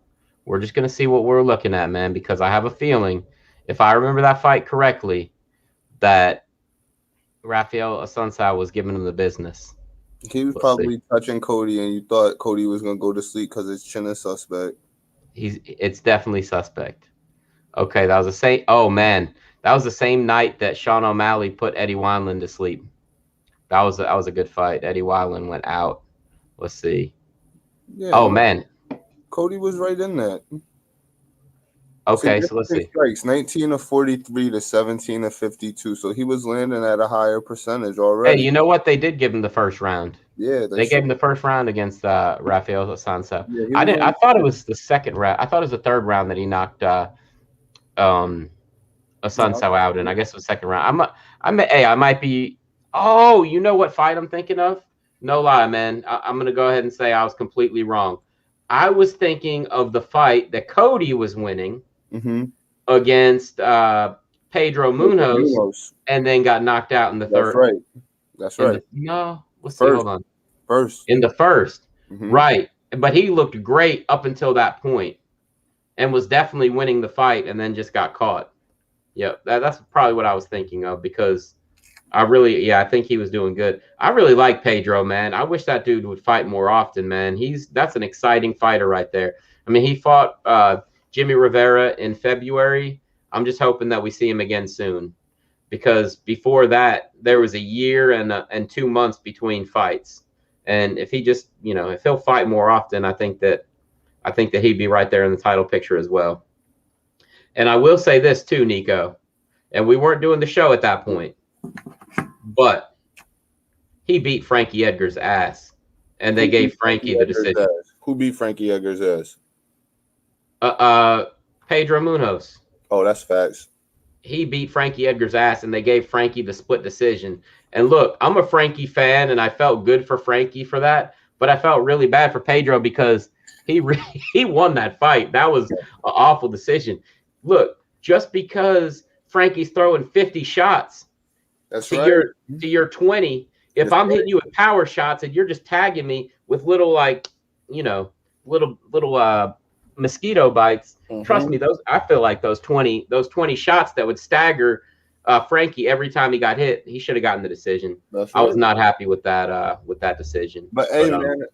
We're just gonna see what we're looking at, man, because I have a feeling, if I remember that fight correctly, that Rafael Asuncao was giving him the business. He was Let's see. probably touching Cody, and you thought Cody was gonna go to sleep because his chin is suspect. It's definitely suspect. Okay, that was the same. Oh man, that was the same night that Sean O'Malley put Eddie Wineland to sleep. That was a good fight. Eddie Wineland went out. Let's see. Yeah. Oh man. Cody was right in that. Okay, so let's see. Strikes 19 of 43 to 17 of 52. So he was landing at a higher percentage already. Hey, you know what? They did give him the first round. Yeah, They gave him the first round against Rafael Sansa. Yeah, I thought it was the second round. I thought it was the third round that he knocked Sansa out, and I guess it was second round. I might be. Oh, you know what fight I'm thinking of? No lie, man. I'm gonna go ahead and say I was completely wrong. I was thinking of the fight that Cody was winning against Pedro Munoz, and then got knocked out in the third. That's right. No, let's see. Hold on. First. In the first, right? But he looked great up until that point, and was definitely winning the fight, and then just got caught. Yep, that's probably what I was thinking of, because I think he was doing good. I really like Pedro, man. I wish that dude would fight more often, man. That's an exciting fighter right there. I mean, he fought Jimmy Rivera in February. I'm just hoping that we see him again soon, because before that there was a year and 2 months between fights. And if he just, if he'll fight more often, I think that he'd be right there in the title picture as well. And I will say this too, Nico, and we weren't doing the show at that point, but he beat Frankie Edgar's ass, and they gave Frankie the decision. Who beat Frankie Edgar's ass? Pedro Munoz. Oh, that's facts. He beat Frankie Edgar's ass, and they gave Frankie the split decision. And look, I'm a Frankie fan, and I felt good for Frankie for that, but I felt really bad for Pedro because he won that fight. That was an awful decision. Look, just because Frankie's throwing 50 shots to your 20, if I'm hitting you with power shots and you're just tagging me with little mosquito bites, trust me, I feel like those 20 shots that would stagger Frankie every time he got hit, he should have gotten the decision. I was not happy with that decision. But hey, man,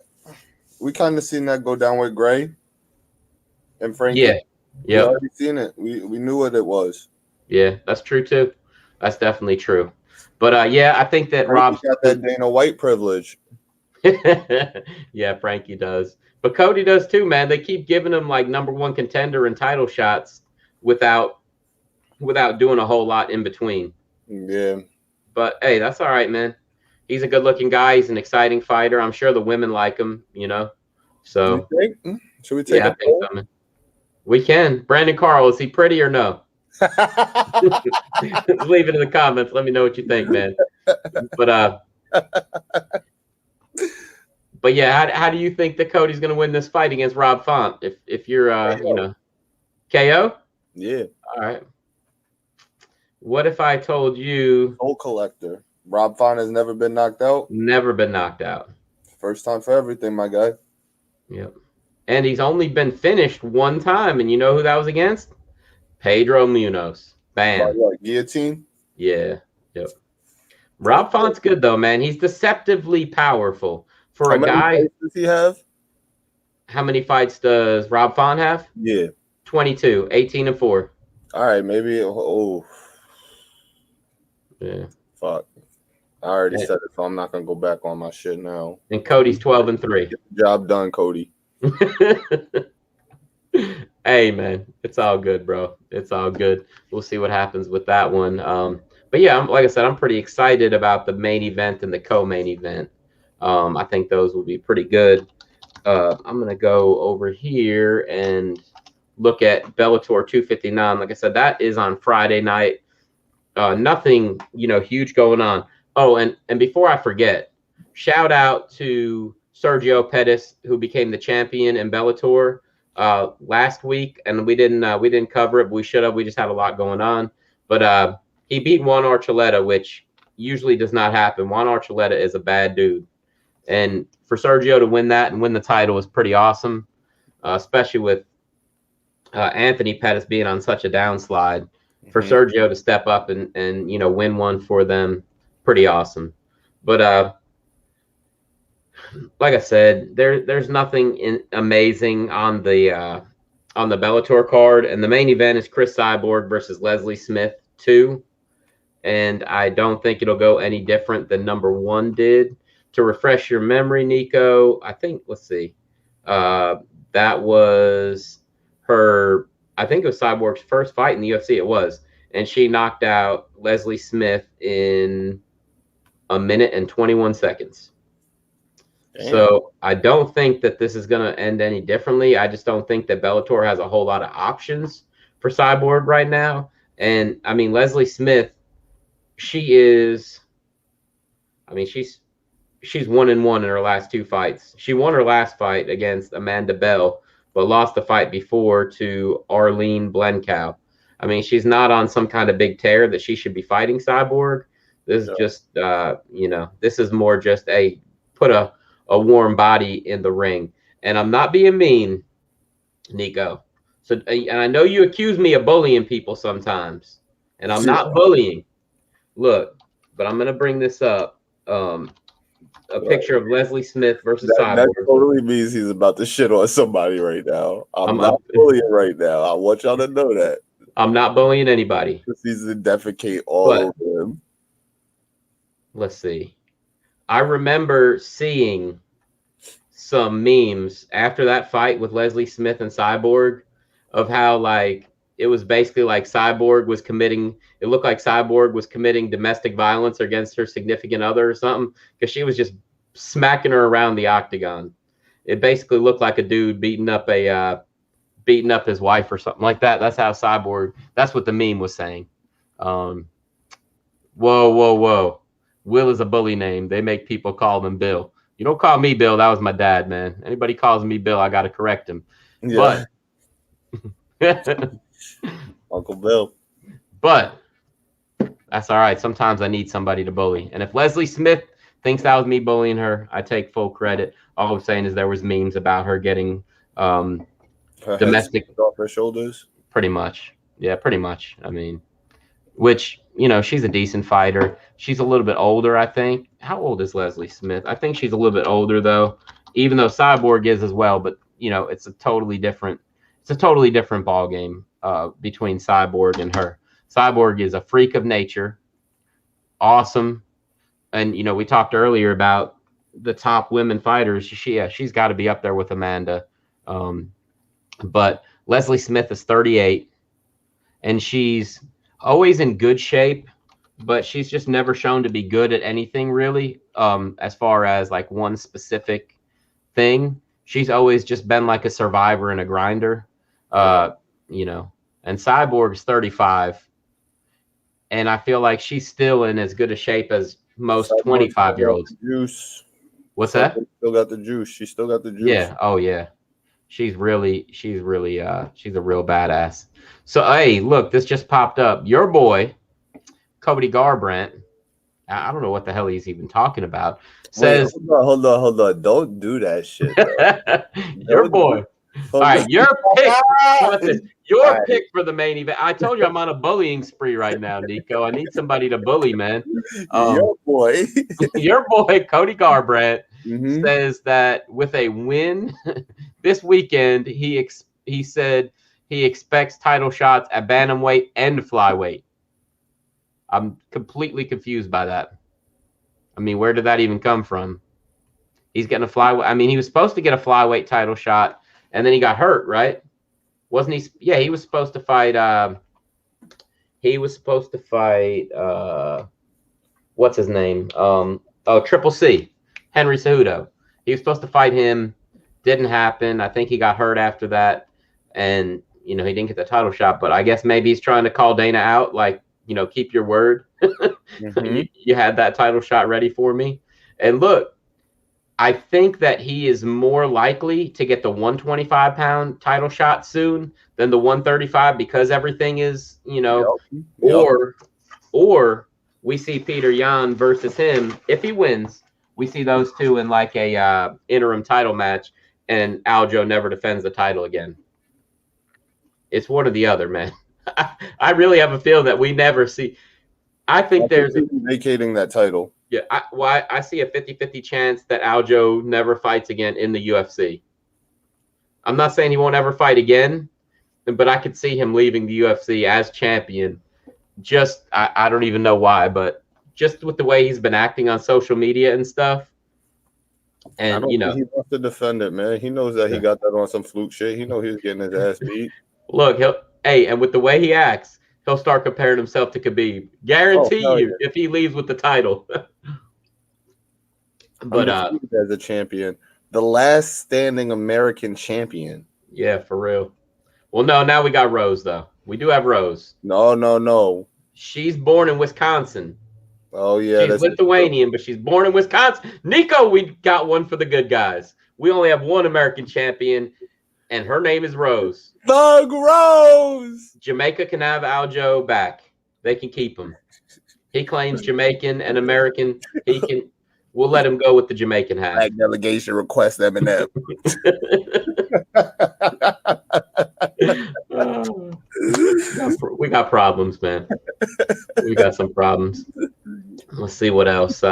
we kind of seen that go down with Gray and Frankie. Yeah. We already seen it. We knew what it was. Yeah, that's true too. That's definitely true. But I think that Rob's got that Dana White privilege. Yeah, Frankie does. But Cody does too, man. They keep giving him like number one contender and title shots without doing a whole lot in between. Yeah. But hey, that's all right, man. He's a good-looking guy. He's an exciting fighter. I'm sure the women like him, So should we take I think so, man. We can. Brandon Carl, is he pretty or no? Leave it in the comments. Let me know what you think, man. But yeah, how do you think that Cody's going to win this fight against Rob Font? If you're KO? Yeah. All right. What if I told you Soul Collector? Rob Font has never been knocked out. Never been knocked out. First time for everything, my guy. Yep. And he's only been finished one time. And you know who that was against? Pedro Munoz. By Bam. what, guillotine? Yeah. Yep. That's Rob Font's good, though, man. He's deceptively powerful. For how a many guy, fights does he have? how many fights does Rob Font have? Yeah. 22, 18-4. All right, maybe. Oh, Yeah. fuck. I already And, said it, so I'm not gonna go back on my shit now. and Cody's 12-3. Get the job done, Cody. Hey, man, it's all good, bro. It's all good. We'll see what happens with that one. But yeah, like I said, I'm pretty excited about the main event and the co-main event. I think those will be pretty good. I'm gonna go over here and look at Bellator 259. Like I said, that is on Friday night. Nothing, huge going on. Oh, and before I forget, shout out to Sergio Pettis, who became the champion in Bellator last week, and we didn't cover it, but we should have. We just had a lot going on. But he beat Juan Archuleta, which usually does not happen. Juan Archuleta is a bad dude, and for Sergio to win that and win the title is pretty awesome, especially with Anthony Pettis being on such a downslide. For Sergio to step up and win one for them, pretty awesome. But like I said, there's nothing amazing on the Bellator card, and the main event is Chris Cyborg versus Leslie Smith 2, and I don't think it'll go any different than number 1 did. To refresh your memory, Nico, I think let's see, that was her. I think it was Cyborg's first fight in the UFC. It was, and she knocked out Leslie Smith in a minute and 21 seconds. Damn. So I don't think that this is going to end any differently. I just don't think that Bellator has a whole lot of options for Cyborg right now. And I mean, Leslie Smith, she's 1-1 in her last 2 fights. She won her last fight against Amanda Bell, but lost the fight before to Arlene Blencow. I mean, she's not on some kind of big tear that she should be fighting Cyborg. This is just, this is more just put a warm body in the ring. And I'm not being mean, Nico. So, and I know you accuse me of bullying people sometimes, and I'm not bullying. Look, but I'm going to bring this up. A picture of Leslie Smith versus Cyborg. That totally means he's about to shit on somebody right now. I'm not bullying right now. I want y'all to know that. I'm not bullying anybody. He's to defecate all over him. Let's see. I remember seeing some memes after that fight with Leslie Smith and Cyborg of how it was basically like Cyborg was committing. It looked like Cyborg was committing domestic violence against her significant other or something, because she was just smacking her around the octagon. It basically looked like a dude beating up his wife or something like that. That's how Cyborg. That's what the meme was saying. Whoa. Will is a bully name. They make people call them Bill. You don't call me Bill. That was my dad, man. Anybody calls me Bill, I got to correct him. Yeah. But Uncle Bill. But that's all right. Sometimes I need somebody to bully. And if Leslie Smith thinks that was me bullying her, I take full credit. All I'm saying is there was memes about her getting her domestic off her shoulders. Pretty much. Yeah, pretty much. I mean, which, she's a decent fighter. She's a little bit older, I think. How old is Leslie Smith? I think she's a little bit older, though, even though Cyborg is as well. But, it's a totally different ball game between Cyborg and her. Cyborg is a freak of nature. Awesome. And, we talked earlier about the top women fighters. She's got to be up there with Amanda. But Leslie Smith is 38, and she's always in good shape, but she's just never shown to be good at anything really, as far as one specific thing. She's always just been like a survivor and a grinder, and Cyborg's 35, and I feel like she's still in as good a shape as most 25-year-olds. Juice. What's that? Still got the juice. She still got the juice. Yeah. Oh yeah. She's a real badass. So, hey, look, this just popped up. Your boy, Cody Garbrandt, I don't know what the hell he's even talking about, says... Wait, hold on. Don't do that shit. Your boy. All right, your pick. How about this? Your All right. pick for the main event. I told you I'm on a bullying spree right now, Nico. I need somebody to bully, man. Yo, boy. Your boy Cody Garbrandt Mm-hmm. says that with a win this weekend, he said he expects title shots at bantamweight and flyweight. I'm completely confused by that. I mean, where did that even come from? He's getting a flyweight. I mean, he was supposed to get a flyweight title shot, and then he got hurt, right? Wasn't he? Yeah, he was supposed to fight. He was supposed to fight. What's his name? Triple C, Henry Cejudo. He was supposed to fight him. Didn't happen. I think he got hurt after that, and he didn't get the title shot. But I guess maybe he's trying to call Dana out, like, keep your word. Mm-hmm. you had that title shot ready for me. And look, I think that he is more likely to get the 125-pound title shot soon than the 135 because everything is, Yep. or we see Peter Yan versus him. If he wins, we see those two in like a interim title match, and Aljo never defends the title again. It's one or the other, man. I really have a feeling that we never see. I think there's vacating that title. Yeah, I see a 50-50 chance that Aljo never fights again in the UFC. I'm not saying he won't ever fight again, but I could see him leaving the UFC as champion. Just, I don't even know why, but just with the way he's been acting on social media and stuff. And, he wants to defend it, man. He knows that he got that on some fluke shit. He knows he was getting his ass beat. Look, and with the way he acts, he'll start comparing himself to Khabib. Guarantee you, if he leaves with the title. But as a champion, the last standing American champion. Yeah, for real. Well, no, now we got Rose though. We do have Rose. No. She's born in Wisconsin. Oh yeah, she's Lithuanian, but she's born in Wisconsin. Nico, we got one for the good guys. We only have one American champion, and her name is Rose. Thug Rose. Jamaica can have Aljo back. They can keep him. He claims Jamaican and American. We'll let him go with the Jamaican hat. Black delegation request Eminem. We got problems, man. We got some problems. Let's see what else.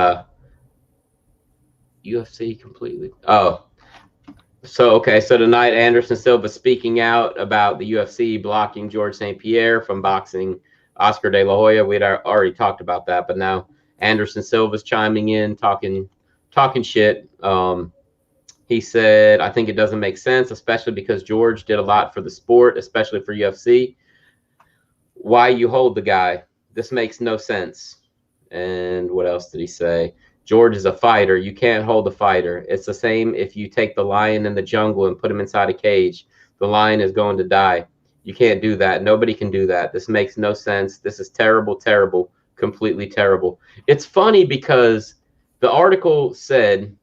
UFC completely. Oh. So tonight Anderson Silva speaking out about the UFC blocking George St. Pierre from boxing Oscar De La Hoya. We'd already talked about that, but now Anderson Silva's chiming in, talking shit. He said, I think it doesn't make sense, especially because George did a lot for the sport, especially for UFC. Why you hold the guy? This makes no sense. And what else did he say? George is a fighter. You can't hold a fighter. It's the same if you take the lion in the jungle and put him inside a cage. The lion is going to die. You can't do that. Nobody can do that. This makes no sense. This is terrible, terrible, completely terrible. It's funny because the article said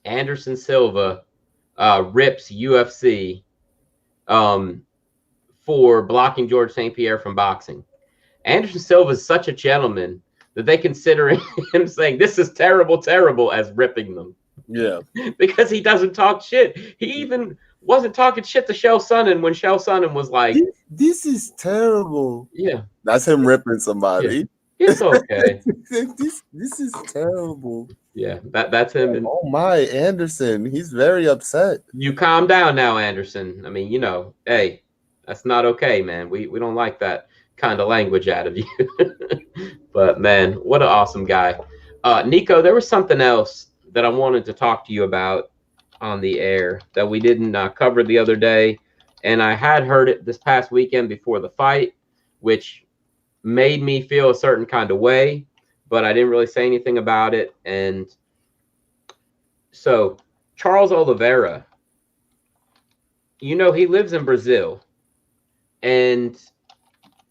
Anderson Silva rips UFC for blocking George St. Pierre from boxing. Anderson Silva is such a gentleman that they consider him saying this is terrible, terrible as ripping them. Yeah. Because he doesn't talk shit. He even wasn't talking shit to Chael Sonnen when Chael Sonnen was like, this is terrible. Yeah. That's him ripping somebody. Yeah. It's okay. this is terrible. Yeah, that's him. Oh my, Anderson. He's very upset. You calm down now, Anderson. I mean, hey, that's not okay, man. We don't like that kind of language out of you. But man, what an awesome guy. Nico, there was something else that I wanted to talk to you about on the air that we didn't cover the other day. And I had heard it this past weekend before the fight, which made me feel a certain kind of way, but I didn't really say anything about it. And so Charles Oliveira, he lives in Brazil, and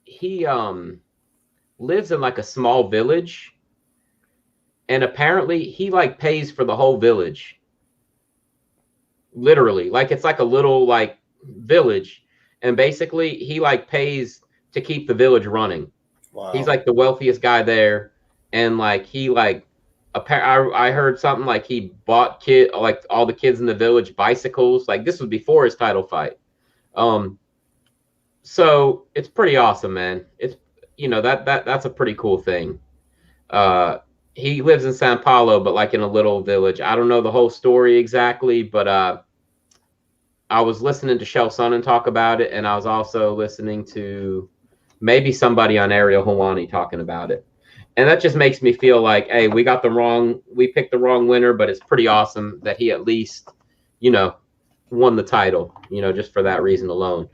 he lives in like a small village, and apparently he like pays for the whole village. Literally, like it's like a little like village, and basically he like pays to keep the village running. Wow. He's like the wealthiest guy there, and like he like I heard something like he bought like all the kids in the village bicycles. Like this was before his title fight. Um, so it's pretty awesome, man. It's that's a pretty cool thing. Uh, he lives in Sao Paulo, but like in a little village. I don't know the whole story exactly, but I was listening to Shel Sonnen talk about it, and I was also listening to maybe somebody on Ariel Helwani talking about it. And that just makes me feel like, hey, we picked the wrong winner, but it's pretty awesome that he at least, you know, won the title, just for that reason alone.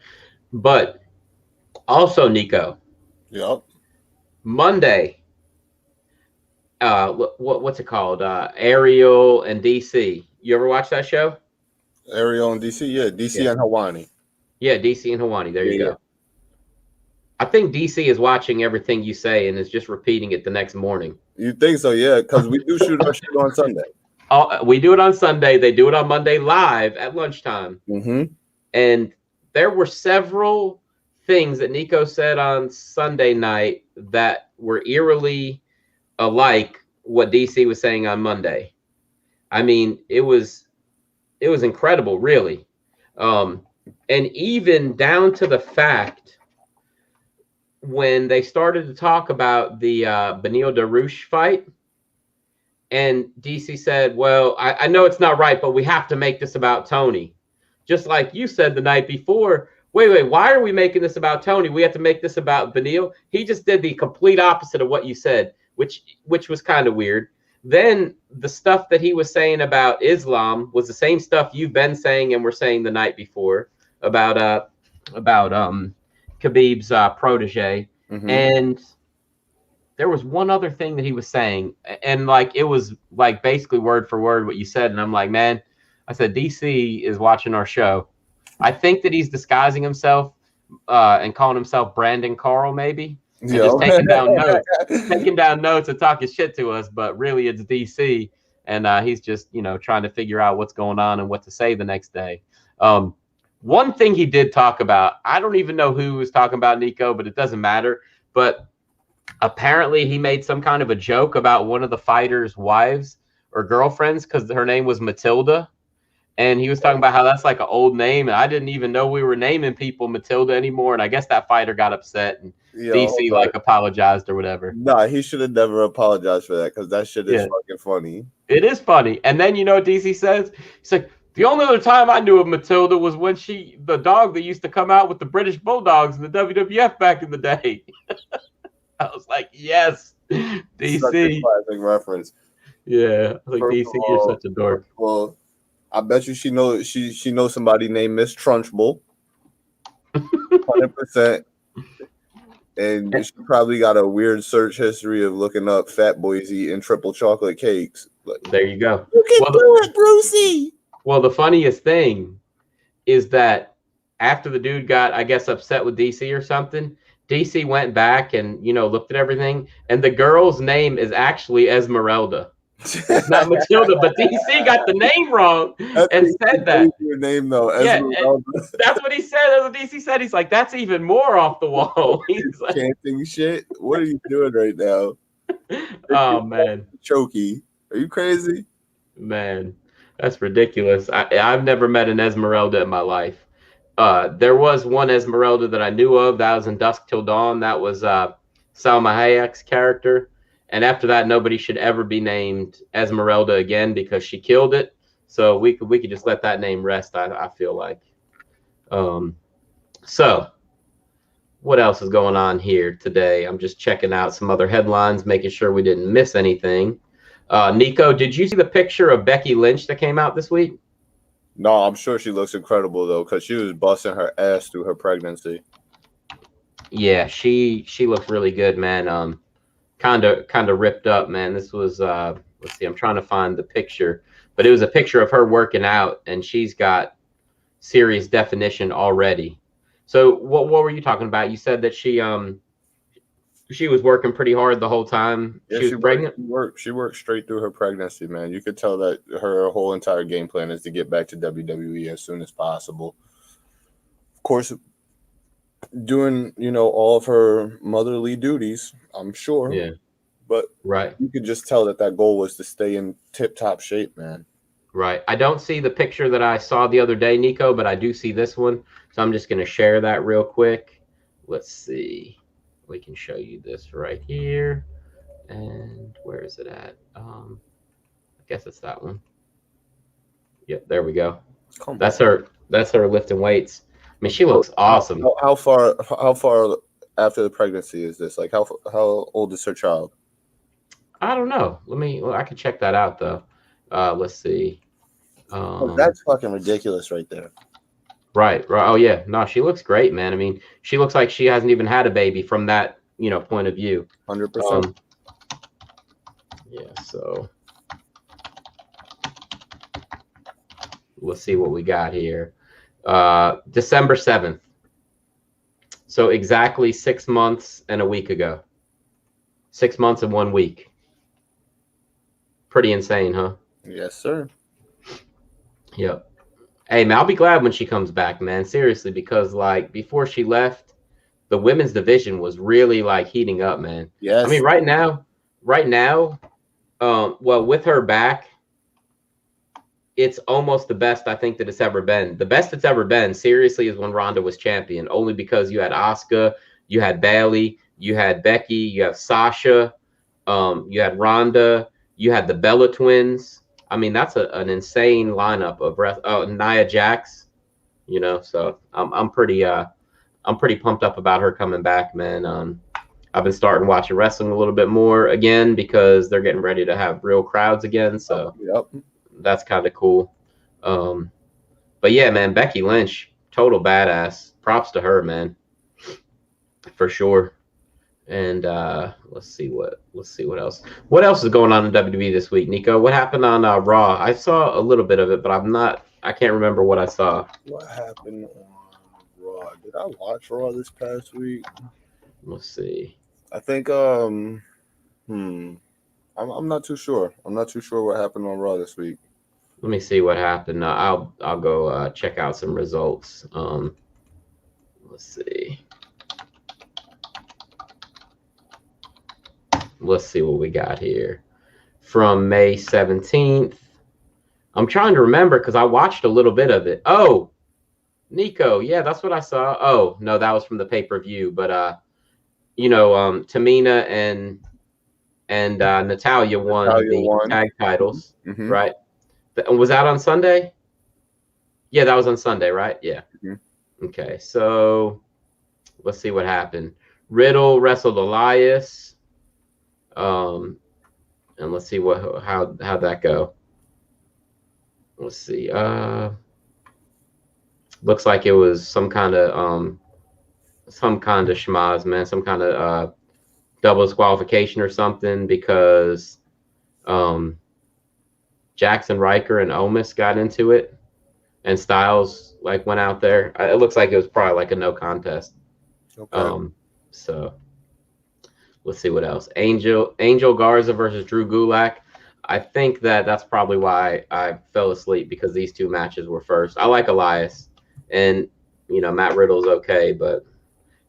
But also, Nico, Yep. Monday, what's it called? Ariel and DC. You ever watch that show? Ariel and DC, yeah, DC Yeah. and Hawani. Yeah, DC and Helwani. There you Yeah. go. I think DC is watching everything you say and is just repeating it the next morning. You think so? Yeah, because we do shoot our shit on Sunday. We do it on Sunday. They do it on Monday live at lunchtime. Mm-hmm. And there were several things that Nico said on Sunday night that were eerily alike what DC was saying on Monday. I mean, it was incredible, really. And even down to the fact when they started to talk about the Beneil Dariush fight, and DC said, well, I know it's not right, but we have to make this about Tony. Just like you said the night before, wait, why are we making this about Tony? We have to make this about Beneil. He just did the complete opposite of what you said, which was kind of weird. Then the stuff that he was saying about Islam was the same stuff you've been saying and were saying the night before about Khabib's protege. Mm-hmm. And there was one other thing that he was saying, and like it was like basically word for word what you said. And I'm like, man, I said DC is watching our show. I think that he's disguising himself and calling himself Brandon Carl, maybe, and just taking down notes and talking shit to us. But really, it's DC, and he's just trying to figure out what's going on and what to say the next day. One thing he did talk about, I don't even know who was talking about, Nico, but it doesn't matter. But apparently he made some kind of a joke about one of the fighters' wives or girlfriends because her name was Matilda. And he was talking about how that's like an old name. And I didn't even know we were naming people Matilda anymore. And I guess that fighter got upset and DC like apologized or whatever. Nah, he should have never apologized for that because that shit is fucking funny. It is funny. And then you know what DC says? He's like, the only other time I knew of Matilda was when the dog that used to come out with the British Bulldogs in the WWF back in the day. I was like, yes, DC. Such a classic reference. Yeah, like DC, you're such a dork. Well, I bet you she knows somebody named Miss Trunchbull. 100%. And she probably got a weird search history of looking up fat boys eating triple chocolate cakes. There you go. You can do it, Brucey. Well, the funniest thing is that after the dude got, I guess, upset with DC or something, DC went back and, looked at everything. And the girl's name is actually Esmeralda. It's not Matilda, but DC got the name wrong and said that. Your name, though. Esmeralda. Yeah, that's what he said. That's what DC said. He's like, that's even more off the wall. He's like, chanting shit. What are you doing right now? Oh, man. Chokey. Are you crazy? Man, that's ridiculous. I've never met an Esmeralda in my life. There was one Esmeralda that I knew of. That was in Dusk Till Dawn. That was Salma Hayek's character. And after that, nobody should ever be named Esmeralda again because she killed it. So we could just let that name rest, I feel like. So what else is going on here today? I'm just checking out some other headlines, making sure we didn't miss anything. Nico, did you see the picture of Becky Lynch that came out this week? No, I'm sure she looks incredible, though, because she was busting her ass through her pregnancy. Yeah, she looks really good, man. Kind of ripped up, man. This was let's see, I'm trying to find the picture, but it was a picture of her working out, and she's got serious definition already. So what were you talking about? You said that she was working pretty hard the whole time. Yeah, she was pregnant. She worked straight through her pregnancy, man. You could tell that her whole entire game plan is to get back to WWE as soon as possible. Of course, doing all of her motherly duties, I'm sure. Yeah. but Right. you could just tell that goal was to stay in tip-top shape, man. Right. I don't see the picture that I saw the other day, Nico, but I do see this one. So I'm just going to share that real quick. Let's see. We can show you this right here. And where is it at? I guess it's that one. Yep, there we go. That's her lifting weights. I mean, she looks awesome. How far after the pregnancy is this? Like how old is her child? I don't know. I can check that out though. Let's see. That's fucking ridiculous right there. Right. Oh yeah. No, she looks great, man. I mean, she looks like she hasn't even had a baby from that, point of view. 100%. Yeah, so let's see what we got here. December 7th. So exactly 6 months and a week ago. 6 months and 1 week. Pretty insane, huh? Yes, sir. Yep. Hey, man, I'll be glad when she comes back, man. Seriously, because like before she left, the women's division was really like heating up, man. Yes. I mean, right now, well, with her back, it's almost the best I think that it's ever been. The best it's ever been, seriously, is when Ronda was champion. Only because you had Asuka, you had Bayley, you had Becky, you have Sasha, you had Ronda, you had the Bella twins. I mean, that's an insane lineup of Nia Jax. So I'm pretty pumped up about her coming back, man. I've been starting watching wrestling a little bit more again because they're getting ready to have real crowds again. So that's kind of cool. But yeah, man, Becky Lynch, total badass. Props to her, man, for sure. And let's see what else. What else is going on in WWE this week, Nico? What happened on Raw? I saw a little bit of it, but I can't remember what I saw. What happened on Raw? Did I watch Raw this past week? Let's see. I think I'm not too sure. I'm not too sure what happened on Raw this week. Let me see what happened. I'll go check out some results. Let's see. Let's see what we got here from May 17th. I'm trying to remember because I watched a little bit of it. Oh, Nico, yeah, that's what I saw. Oh no, that was from the pay-per-view. But Tamina and Natalya won the tag titles, right? Was that on Sunday? Yeah, that was on Sunday, right? Yeah. Okay, so let's see what happened. Riddle wrestled Elias. And let's see how'd that go. Let's see. Looks like it was some kind of schmaz, man, some kind of double disqualification or something because Jackson Riker and Omos got into it and Styles like went out there. It looks like it was probably like a no contest. Okay. So let's see what else. Angel Garza versus Drew Gulak. I think that's probably why I fell asleep because these two matches were first. I like Elias, and Matt Riddle's okay, but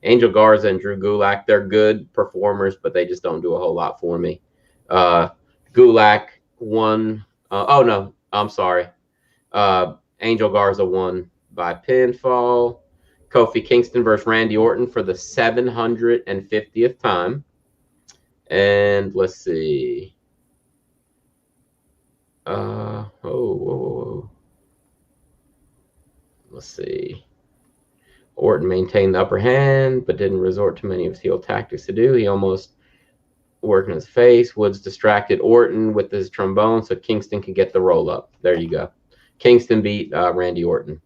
Angel Garza and Drew Gulak, they're good performers, but they just don't do a whole lot for me. Gulak won. Oh no, I'm sorry. Angel Garza won by pinfall. Kofi Kingston versus Randy Orton for the 750th time. And let's see. Let's see. Orton maintained the upper hand, but didn't resort to many of his heel tactics to do. He almost worked in his face. Woods distracted Orton with his trombone so Kingston could get the roll up. There you go. Kingston beat Randy Orton.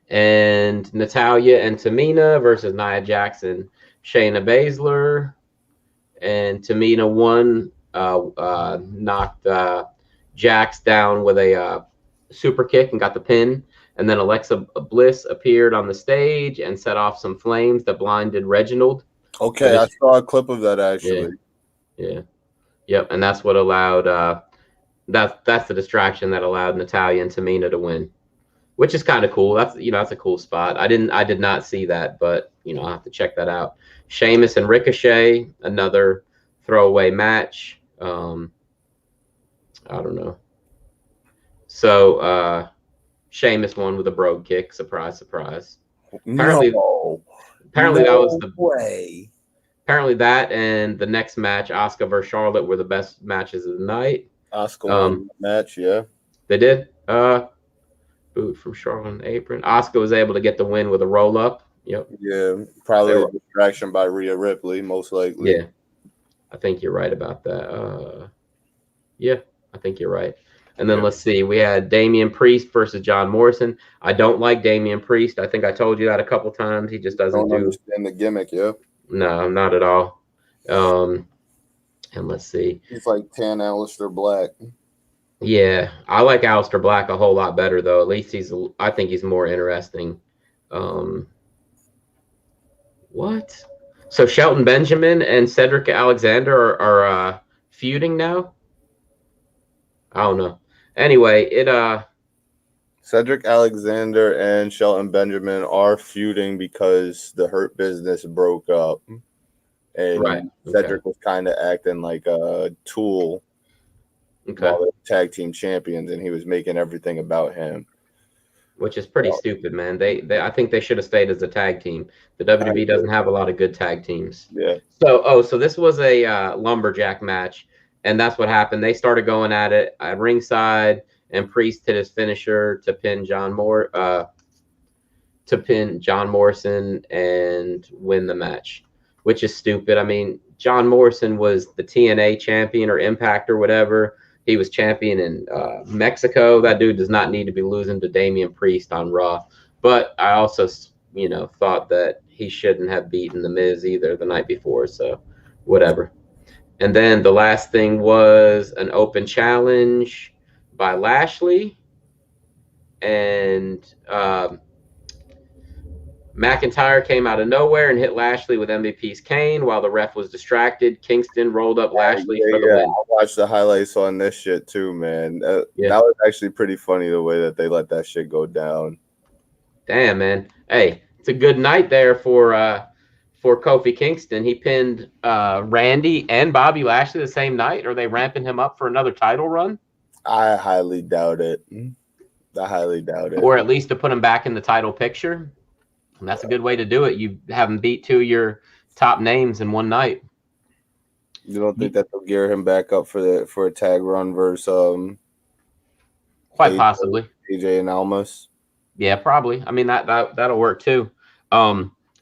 And Natalya and Tamina versus Nia Jax and Shayna Baszler. And Tamina won, knocked Jax down with a super kick and got the pin. And then Alexa Bliss appeared on the stage and set off some flames that blinded Reginald. Okay, I saw a clip of that actually. Yeah. Yep, and that's what allowed that's the distraction that allowed Natalya and Tamina to win, which is kind of cool. That's a cool spot. I did not see that, but I'll have to check that out. Sheamus and Ricochet, another throwaway match. I don't know. So Sheamus won with a brogue kick. Surprise, surprise. Apparently, No, apparently that was no the way. apparently that and the next match, Asuka versus Charlotte, were the best matches of the night. Asuka won the match, yeah. They did. Boot from Charlotte on the apron. Asuka was able to get the win with a roll up. Yep. Yeah, probably a distraction by Rhea Ripley, most likely. Yeah, I think you're right about that. Yeah, I think you're right. And then let's see, we had Damian Priest versus John Morrison. I don't like Damian Priest. I think I told you that a couple times. He just doesn't understand the gimmick, yeah. No, not at all. And let's see. He's like tan Aleister Black. Yeah, I like Aleister Black a whole lot better though. At least I think he's more interesting. What? So Shelton Benjamin and Cedric Alexander are feuding now? I don't know. Anyway, Cedric Alexander and Shelton Benjamin are feuding because the Hurt Business broke up. And Cedric was kind of acting like a tool while they're tag team champions, and he was making everything about him. Which is pretty stupid, man. I think they should have stayed as a tag team. The WWE doesn't have a lot of good tag teams. Yeah. So this was a lumberjack match, and that's what happened. They started going at it at ringside, and Priest hit his finisher to pin John Morrison and win the match, which is stupid. I mean, John Morrison was the TNA champion or Impact or whatever. He was champion in Mexico. That dude does not need to be losing to Damian Priest on Raw. But I also, thought that he shouldn't have beaten The Miz either the night before. So whatever. And then the last thing was an open challenge by Lashley. And McIntyre came out of nowhere and hit Lashley with MVP's cane while the ref was distracted. Kingston rolled up Lashley for the win. I watched the highlights on this shit too, man. That was actually pretty funny the way that they let that shit go down. Damn, man. Hey, it's a good night there for Kofi Kingston. He pinned Randy and Bobby Lashley the same night. Are they ramping him up for another title run? I highly doubt it. Or at least to put him back in the title picture. And that's a good way to do it. You have him beat two of your top names in one night. You don't think that they'll gear him back up for a tag run versus quite possibly AJ and Almas? Yeah, probably. I mean that'll work too.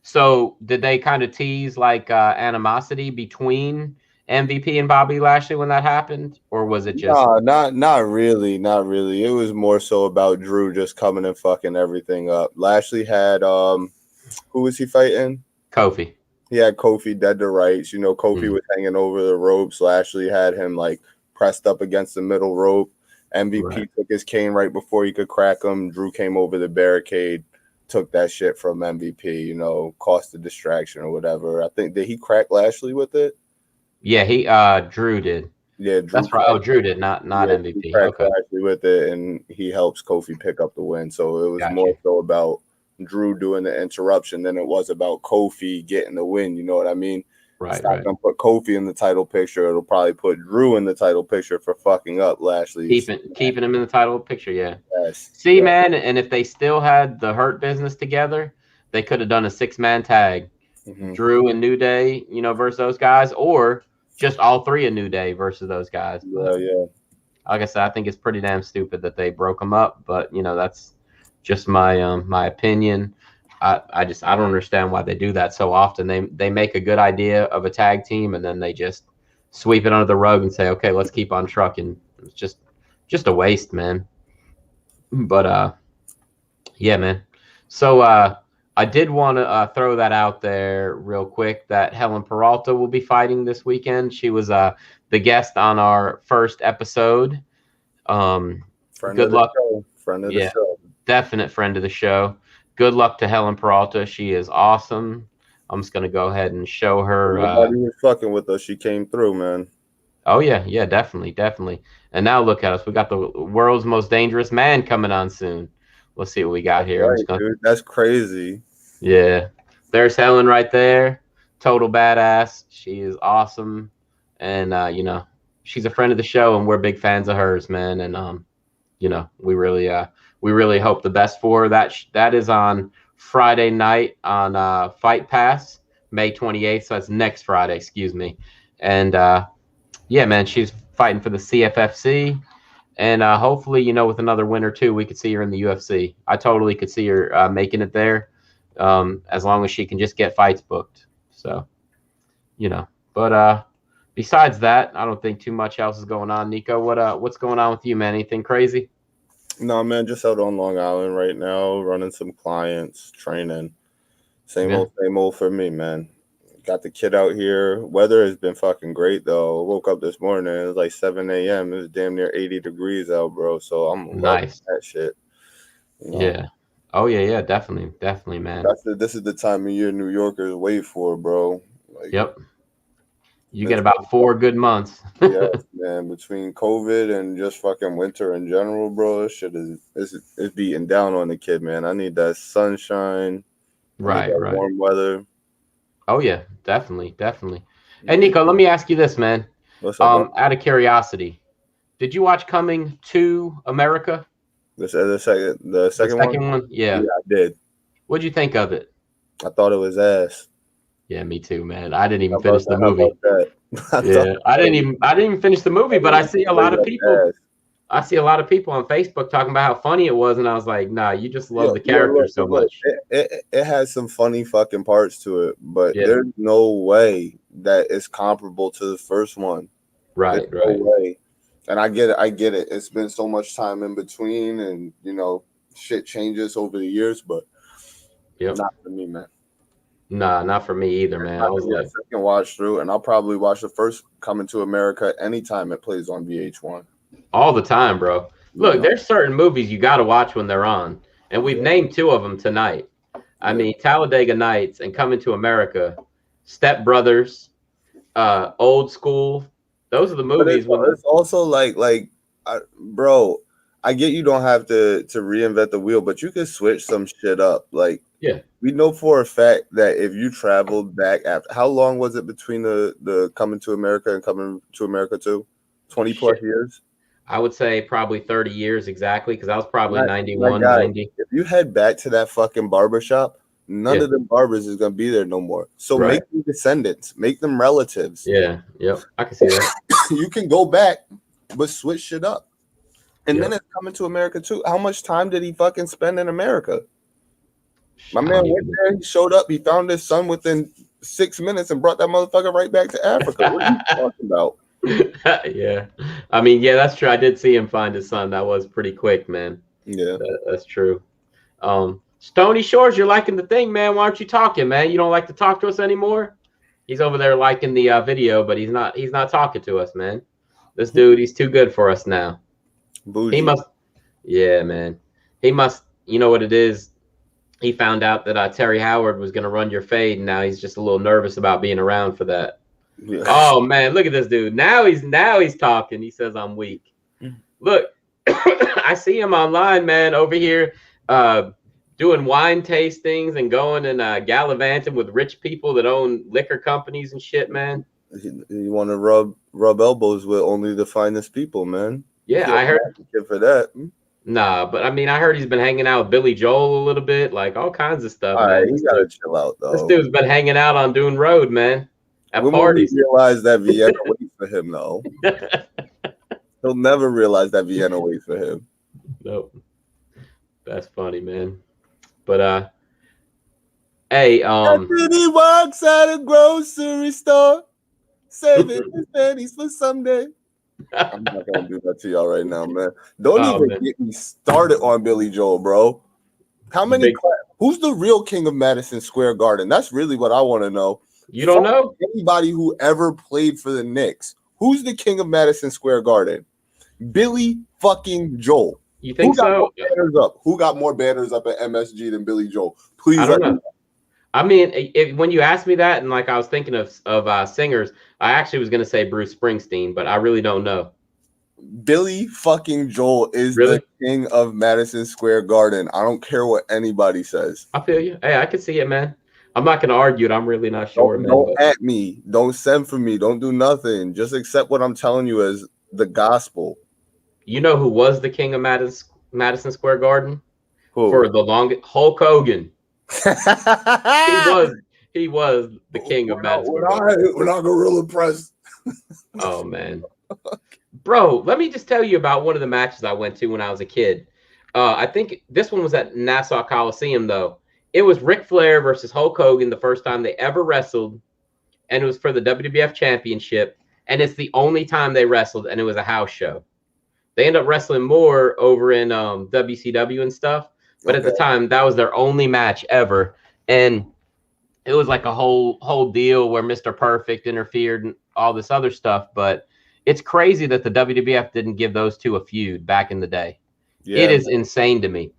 So did they kind of tease like animosity between MVP and Bobby Lashley when that happened, or was it just not really. It was more so about Drew just coming and fucking everything up. Lashley had who was he fighting? Kofi. He had Kofi dead to rights. Kofi was hanging over the ropes. Lashley had him like pressed up against the middle rope. MVP took his cane right before he could crack him. Drew came over the barricade, took that shit from MVP, cost a distraction or whatever. I think, did he crack Lashley with it? Yeah, Drew did. Yeah, Drew. That's right. Oh, Drew did, not MVP. He cracked Lashley with it, and he helps Kofi pick up the win. So it was more so about Drew doing the interruption than it was about Kofi getting the win. You know what I mean? Right. It's not gonna put Kofi in the title picture. It'll probably put Drew in the title picture for fucking up Lashley. Keeping him in the title picture, yeah. Yes. See, man, and if they still had the Hurt Business together, they could have done a 6-man tag. Mm-hmm. Drew and New Day, versus those guys, or just all three of New Day versus those guys. But, yeah. Like I said, I think it's pretty damn stupid that they broke them up, but that's just my my opinion. I don't understand why they do that so often. They make a good idea of a tag team and then they just sweep it under the rug and say, okay, let's keep on trucking. It's just a waste, man. But yeah, man. So I did want to throw that out there real quick that Helen Peralta will be fighting this weekend. She was the guest on our first episode. Good luck. Friend of the show. Definite friend of the show. Good luck to Helen Peralta. She is awesome. I'm just gonna go ahead and show her. Nobody was fucking with us. She came through, man. Oh yeah, definitely. And now look at us. We got the world's most dangerous man coming on soon. Let's see what we got here. Right, dude, that's crazy. Yeah, there's Helen right there. Total badass. She is awesome. and she's a friend of the show, and we're big fans of hers, man. And we really hope the best for her. That is on Friday night on Fight Pass, May 28th. So that's next Friday, excuse me. And yeah, man, she's fighting for the CFFC. And hopefully, with another win or two, we could see her in the UFC. I totally could see her making it there, as long as she can just get fights booked. So, but besides that, I don't think too much else is going on. Nico, what's going on with you, man? Anything crazy? No, man, just out on Long Island right now, running some clients, training. Same old for me, man. Got the kid out here. Weather has been fucking great though. I woke up this morning, it was like 7 a.m. It was damn near 80 degrees out, bro. So I'm loving Nice. that shit. Yeah. Oh yeah, definitely, man. This is the time of year New Yorkers wait for, bro. Like, yep. You get about 4 good months. yes, man. Between COVID and just fucking winter in general, bro, this shit is beating down on the kid, man. I need that sunshine. Right. Warm weather. Oh yeah, definitely. Hey Nico, let me ask you this, man. What's up, out of curiosity, did you watch Coming to America? The second one? Yeah, I did. What'd you think of it? I thought it was ass. Yeah, me too, man. I didn't even finish the movie. I didn't even finish the movie, but I see a lot of people. I see a lot of people on Facebook talking about how funny it was, and I was like, nah, you just love the character so much. It has some funny fucking parts to it, but there's no way that it's comparable to the first one. Right. No way. And I get it. It's been so much time in between, and shit changes over the years, but not for me, man. Nah, not for me either, man. I was like, second watch through, and I'll probably watch the first Coming to America anytime it plays on VH1. All the time, bro. Look, there's certain movies you got to watch when they're on, and we've named 2 of them tonight. I mean, Talladega Nights and Coming to America, Step Brothers, Old School. Those are the movies. But it's also bro, I get you don't have to reinvent the wheel, but you can switch some shit up. Like, we know for a fact that if you traveled back after, how long was it between the Coming to America and Coming to America 2? 20 plus years? I would say probably 30 years exactly, because I was probably 91, 90. If you head back to that fucking barbershop, none of them barbers is going to be there no more. So make them descendants, make them relatives. Yeah, I can see that. You can go back, but switch shit up. And then it's Coming to America too. How much time did he fucking spend in America? My man went there, he showed up, he found his son within 6 minutes and brought that motherfucker right back to Africa. What are you talking about? Yeah. I mean, that's true. I did see him find his son. That was pretty quick, man. Yeah. That's true. Stony Shores, you're liking the thing, man. Why aren't you talking, man? You don't like to talk to us anymore? He's over there liking the video, but he's not talking to us, man. This dude, he's too good for us now. Bougie. He must. Yeah, man. He must. You know what it is? He found out that Terry Howard was going to run your fade, and now he's just a little nervous about being around for that. Yeah. Oh man, look at this dude. Now he's talking. He says I'm weak. Look, I see him online, man, over here doing wine tastings and going and gallivanting with rich people that own liquor companies and shit, man. You want to rub elbows with only the finest people, man. Yeah, I heard for that. Nah, but I mean, I heard he's been hanging out with Billy Joel a little bit, like all kinds of stuff. All man. Right, he gotta chill out though. This dude's been hanging out on Dune Road, man. When parties. Will he realize that Vienna waits for him, though? He'll never realize that Vienna waits for him. Nope. That's funny, man. But hey, After he walks out of grocery store, saving his pennies for someday. I'm not gonna do that to y'all right now, man. Don't even get me started on Billy Joel, bro. How many? Who's the real king of Madison Square Garden? That's really what I want to know. You don't know? Anybody who ever played for the Knicks. Who's the king of Madison Square Garden? Billy fucking Joel. You think so? Who got more banners up at MSG than Billy Joel? Please. I don't know. I mean, when you asked me that, and like I was thinking of singers, I actually was going to say Bruce Springsteen, but I really don't know. Billy fucking Joel is the king of Madison Square Garden. I don't care what anybody says. I feel you. Hey, I can see it, man. I'm not gonna argue it. I'm really not sure, man. Don't But at me. Don't send for me. Don't do nothing. Just accept what I'm telling you as the gospel. you know who was the king of Madison Square Garden Who? for the longest? Hulk Hogan. He was he was the king of Madison Square Garden. We're not gorilla press. Oh man, bro, let me just tell you about one of the matches I went to when I was a kid. I think this one was at Nassau Coliseum though. It was Ric Flair versus Hulk Hogan, the first time they ever wrestled, and it was for the WWF Championship. And it's the only time they wrestled, and it was a house show. They end up wrestling more over in WCW and stuff, but at the time that was their only match ever, and it was like a whole deal where Mr. Perfect interfered and all this other stuff. But it's crazy that the WWF didn't give those two a feud back in the day. Yeah, it is insane to me.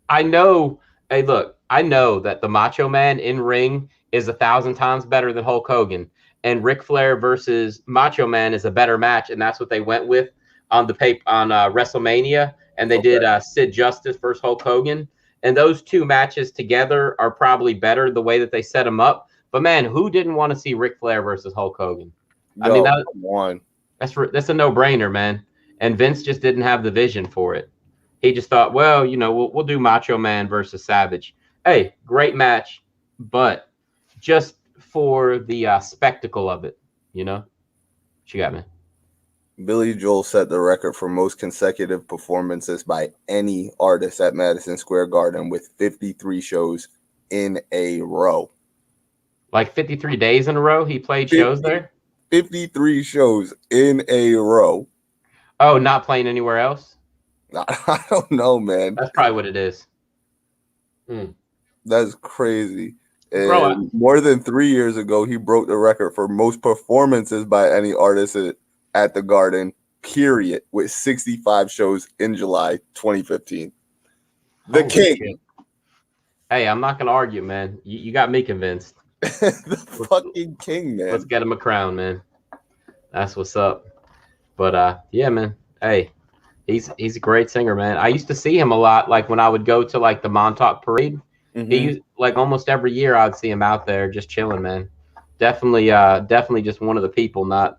I know. Hey, look, I know that the Macho Man in ring is 1,000 times better than Hulk Hogan, and Ric Flair versus Macho Man is a better match, and that's what they went with on the WrestleMania, and they did Sid Justice versus Hulk Hogan. And those two matches together are probably better the way that they set them up. But man, who didn't want to see Ric Flair versus Hulk Hogan? I mean, that's a no-brainer, man. And Vince just didn't have the vision for it. He just thought, well, you know, we'll do Macho Man versus Savage. Hey, great match, but just for the spectacle of it, you know? What you got, man? Billy Joel set the record for most consecutive performances by any artist at Madison Square Garden with 53 shows in a row. Like 53 days in a row he played shows there? 53 shows in a row. Oh, not playing anywhere else? I don't know, man. That's probably what it is. That's crazy. And bro, more than 3 years ago, he broke the record for most performances by any artist at the Garden, period, with 65 shows in July 2015. The king. Shit. Hey, I'm not going to argue, man. You got me convinced. The fucking king, man. Let's get him a crown, man. That's what's up. But, yeah, man. Hey, he's a great singer, man. I used to see him a lot, like, when I would go to, like, the Montauk Parade. Mm-hmm. He used, like, almost every year I'd see him out there just chilling, man. Definitely just one of the people, not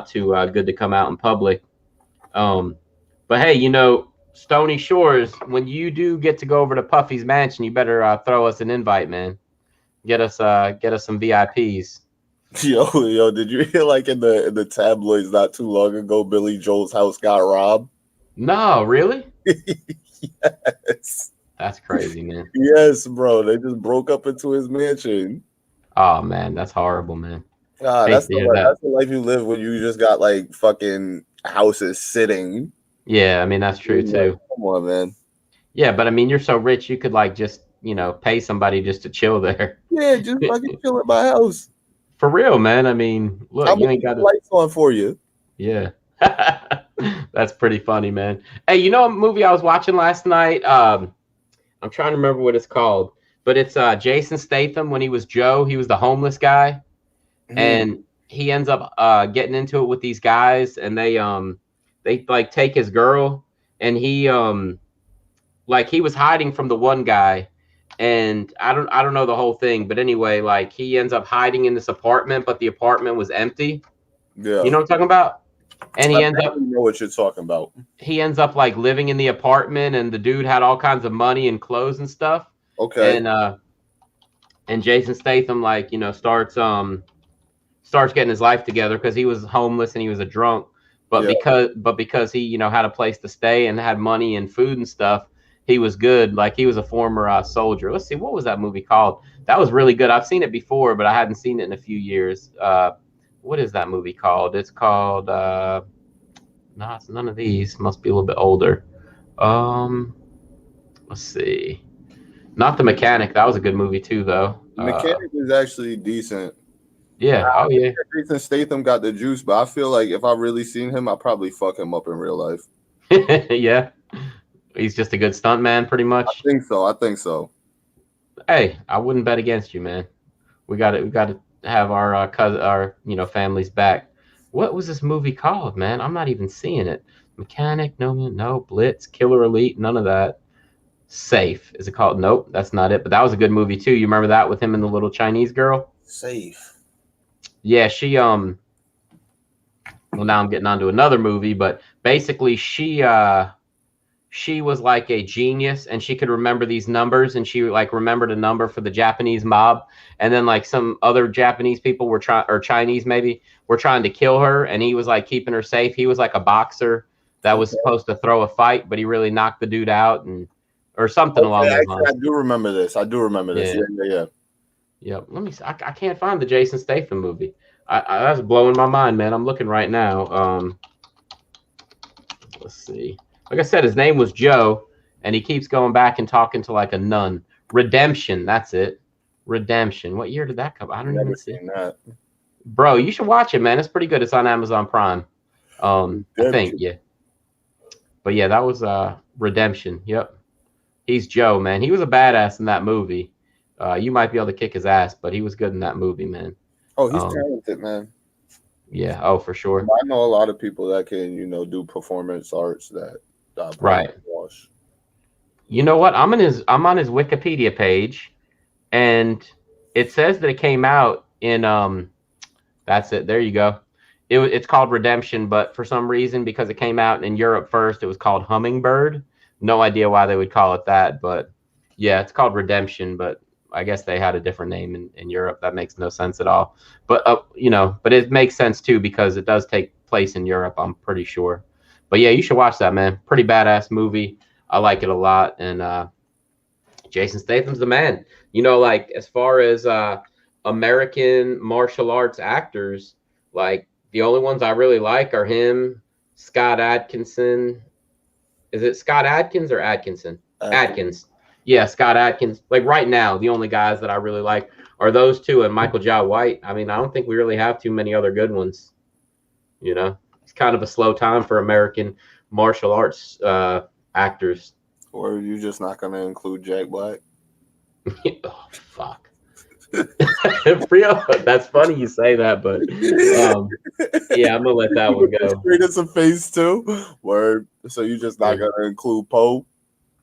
too good to come out in public. But hey, you know, Stony Shores, when you do get to go over to Puffy's mansion, you better throw us an invite, man. Get us some VIPs. Yo, did you hear like in the tabloids not too long ago, Billy Joel's house got robbed? No, really? Yes. That's crazy, man. Yes, bro. They just broke up into his mansion. Oh man, that's horrible, man. That's the life you live when you just got like fucking houses sitting. Yeah, I mean that's true too. Come on, man. Yeah, but I mean you're so rich you could like just, you know, pay somebody just to chill there. Yeah, just fucking chill at my house. For real, man. I mean, look, you ain't got the lights on for you. Yeah. That's pretty funny, man. Hey, you know a movie I was watching last night? I'm trying to remember what it's called, but it's Jason Statham when he was Joe. He was the homeless guy. And he ends up getting into it with these guys, and they like take his girl, and he like he was hiding from the one guy, and I don't know the whole thing, but anyway, like he ends up hiding in this apartment, but the apartment was empty. Yeah, you know what I'm talking about? And he ends up know what you're talking about. He ends up like living in the apartment, and the dude had all kinds of money and clothes and stuff. Okay, and Jason Statham like, you know, starts getting his life together because he was homeless and he was a drunk, but because he, you know, had a place to stay and had money and food and stuff, he was good. Like he was a former soldier. Let's see, what was that movie called? That was really good. I've seen it before, but I hadn't seen it in a few years. What is that movie called? It's called no, it's none of these. Must be a little bit older. Let's see. Not The Mechanic. That was a good movie too, though. The Mechanic is actually decent. Yeah. Oh yeah. Jason Statham got the juice, but I feel like if I really seen him, I'd probably fuck him up in real life. Yeah. He's just a good stunt man, pretty much. I think so. Hey, I wouldn't bet against you, man. We got to have our you know, families back. What was this movie called, man? I'm not even seeing it. Mechanic, no, Blitz, Killer Elite, none of that. Safe. Is it called? Nope, that's not it. But that was a good movie too. You remember that with him and the little Chinese girl? Safe. Yeah, she well, now I'm getting onto another movie, but basically she was like a genius and she could remember these numbers, and she like remembered a number for the Japanese mob, and then like some other Japanese people were trying, or Chinese maybe, were trying to kill her, and he was like keeping her safe. He was like a boxer that was supposed to throw a fight, but he really knocked the dude out, and or something along Okay, those actually, lines. I do remember this. Yeah. Yeah. Yep. Let me see. I can't find the Jason Statham movie. That's blowing my mind, man. I'm looking right now. Let's see. Like I said, his name was Joe, and he keeps going back and talking to like a nun. Redemption. That's it. Redemption. What year did that come? I don't Never even see. seen that. Bro, you should watch it, man. It's pretty good. It's on Amazon Prime. I think, yeah. But yeah, that was Redemption. Yep. He's Joe, man. He was a badass in that movie. You might be able to kick his ass, but he was good in that movie, man. Oh, he's talented, man. Yeah. Oh, for sure. I know a lot of people that can, do performance arts that Right. watch. You know what? I'm on his Wikipedia page, and it says that it came out in that's it. There you go. It's called Redemption, but for some reason, because it came out in Europe first, it was called Hummingbird. No idea why they would call it that, but yeah, it's called Redemption, but I guess they had a different name in Europe. That makes no sense at all. But but it makes sense too because it does take place in Europe, I'm pretty sure. But yeah, you should watch that, man. Pretty badass movie. I like it a lot, and Jason Statham's the man. Like as far as American martial arts actors, like the only ones I really like are him, Scott Adkinson. Is it Scott Adkins or Atkinson? Adkins. Yeah, Scott Adkins. Like right now, the only guys that I really like are those two and Michael Jai White. I mean, I don't think we really have too many other good ones. It's kind of a slow time for American martial arts actors. Or are you just not going to include Jack Black? Oh, fuck. Real, that's funny you say that, but yeah, I'm gonna let that one go. Straight as a face too. Word. So you just not gonna include Poe?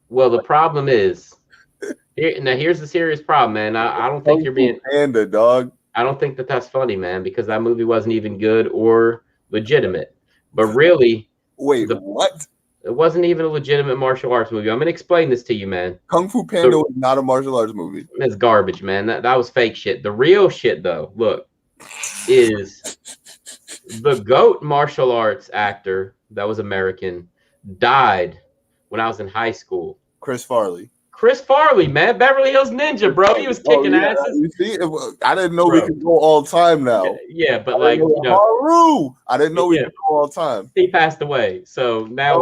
Well, the problem is here's the serious problem, man. I don't think you're being Panda, dog. I don't think that's funny, man, because that movie wasn't even good or legitimate. But really, wait, what? It wasn't even a legitimate martial arts movie. I'm gonna explain this to you, man. Kung Fu Panda was not a martial arts movie. It's garbage, man. That was fake shit. The real shit, though, look, is the GOAT martial arts actor that was American died when I was in high school. Chris Farley. Chris Farley, man. Beverly Hills Ninja, bro. He was kicking asses. You see, I didn't know we could go all time now. Yeah, but like, Haru. I didn't know we could go all time. He passed away. So now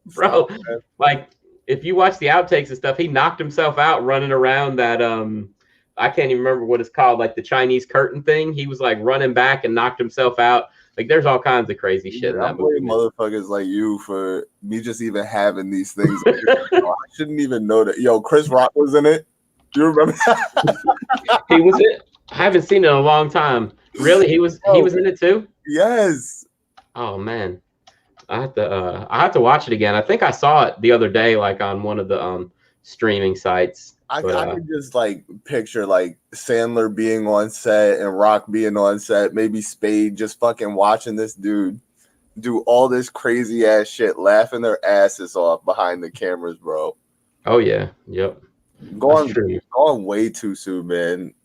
bro, like, if you watch the outtakes and stuff, he knocked himself out running around that, I can't even remember what it's called, like the Chinese curtain thing. He was like running back and knocked himself out. Like, there's all kinds of crazy shit in that movie. Motherfuckers like you for me just even having these things. I shouldn't even know that. Yo, Chris Rock was in it. Do you remember that? He was it. I haven't seen it in a long time. Really? He was in it too? Yes. Oh man. I have to watch it again. I think I saw it the other day, like on one of the streaming sites. I could just like picture like Sandler being on set and Rock being on set, maybe Spade just fucking watching this dude do all this crazy ass shit, laughing their asses off behind the cameras, bro. Yeah, yep. Gone way too soon, man.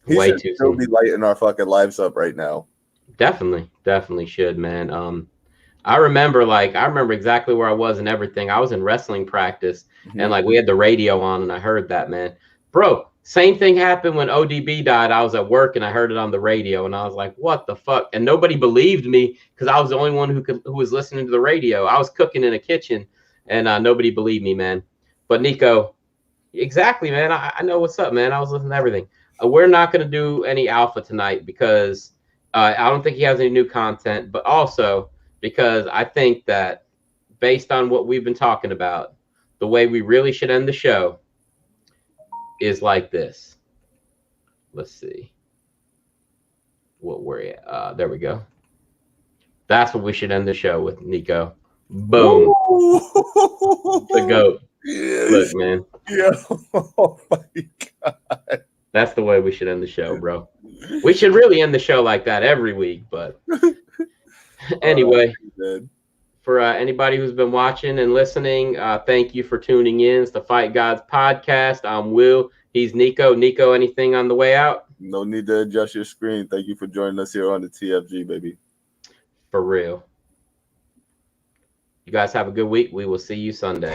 He way should too still soon. Be lighting our fucking lives up right now. Definitely should, man. I remember exactly where I was and everything. I was in wrestling practice, and like we had the radio on, and I heard that, man. Bro, same thing happened when ODB died. I was at work and I heard it on the radio, and I was like, "What the fuck?" And nobody believed me because I was the only one who was listening to the radio. I was cooking in a kitchen, and nobody believed me, man. But Nico, exactly, man. I know what's up, man. I was listening to everything. We're not gonna do any alpha tonight because I don't think he has any new content, but also because I think that based on what we've been talking about, the way we really should end the show is like this. Let's see what we're at. There we go. That's what we should end the show with, Nico. Boom. The GOAT. Yes. Look, man. Yeah. Oh my God. That's the way we should end the show, bro. We should really end the show like that every week. But anyway, for anybody who's been watching and listening, thank you for tuning in. It's the Fight Gods podcast. I'm Will. He's Nico. Nico, anything on the way out? No need to adjust your screen. Thank you for joining us here on the TFG, baby. For real. You guys have a good week. We will see you Sunday.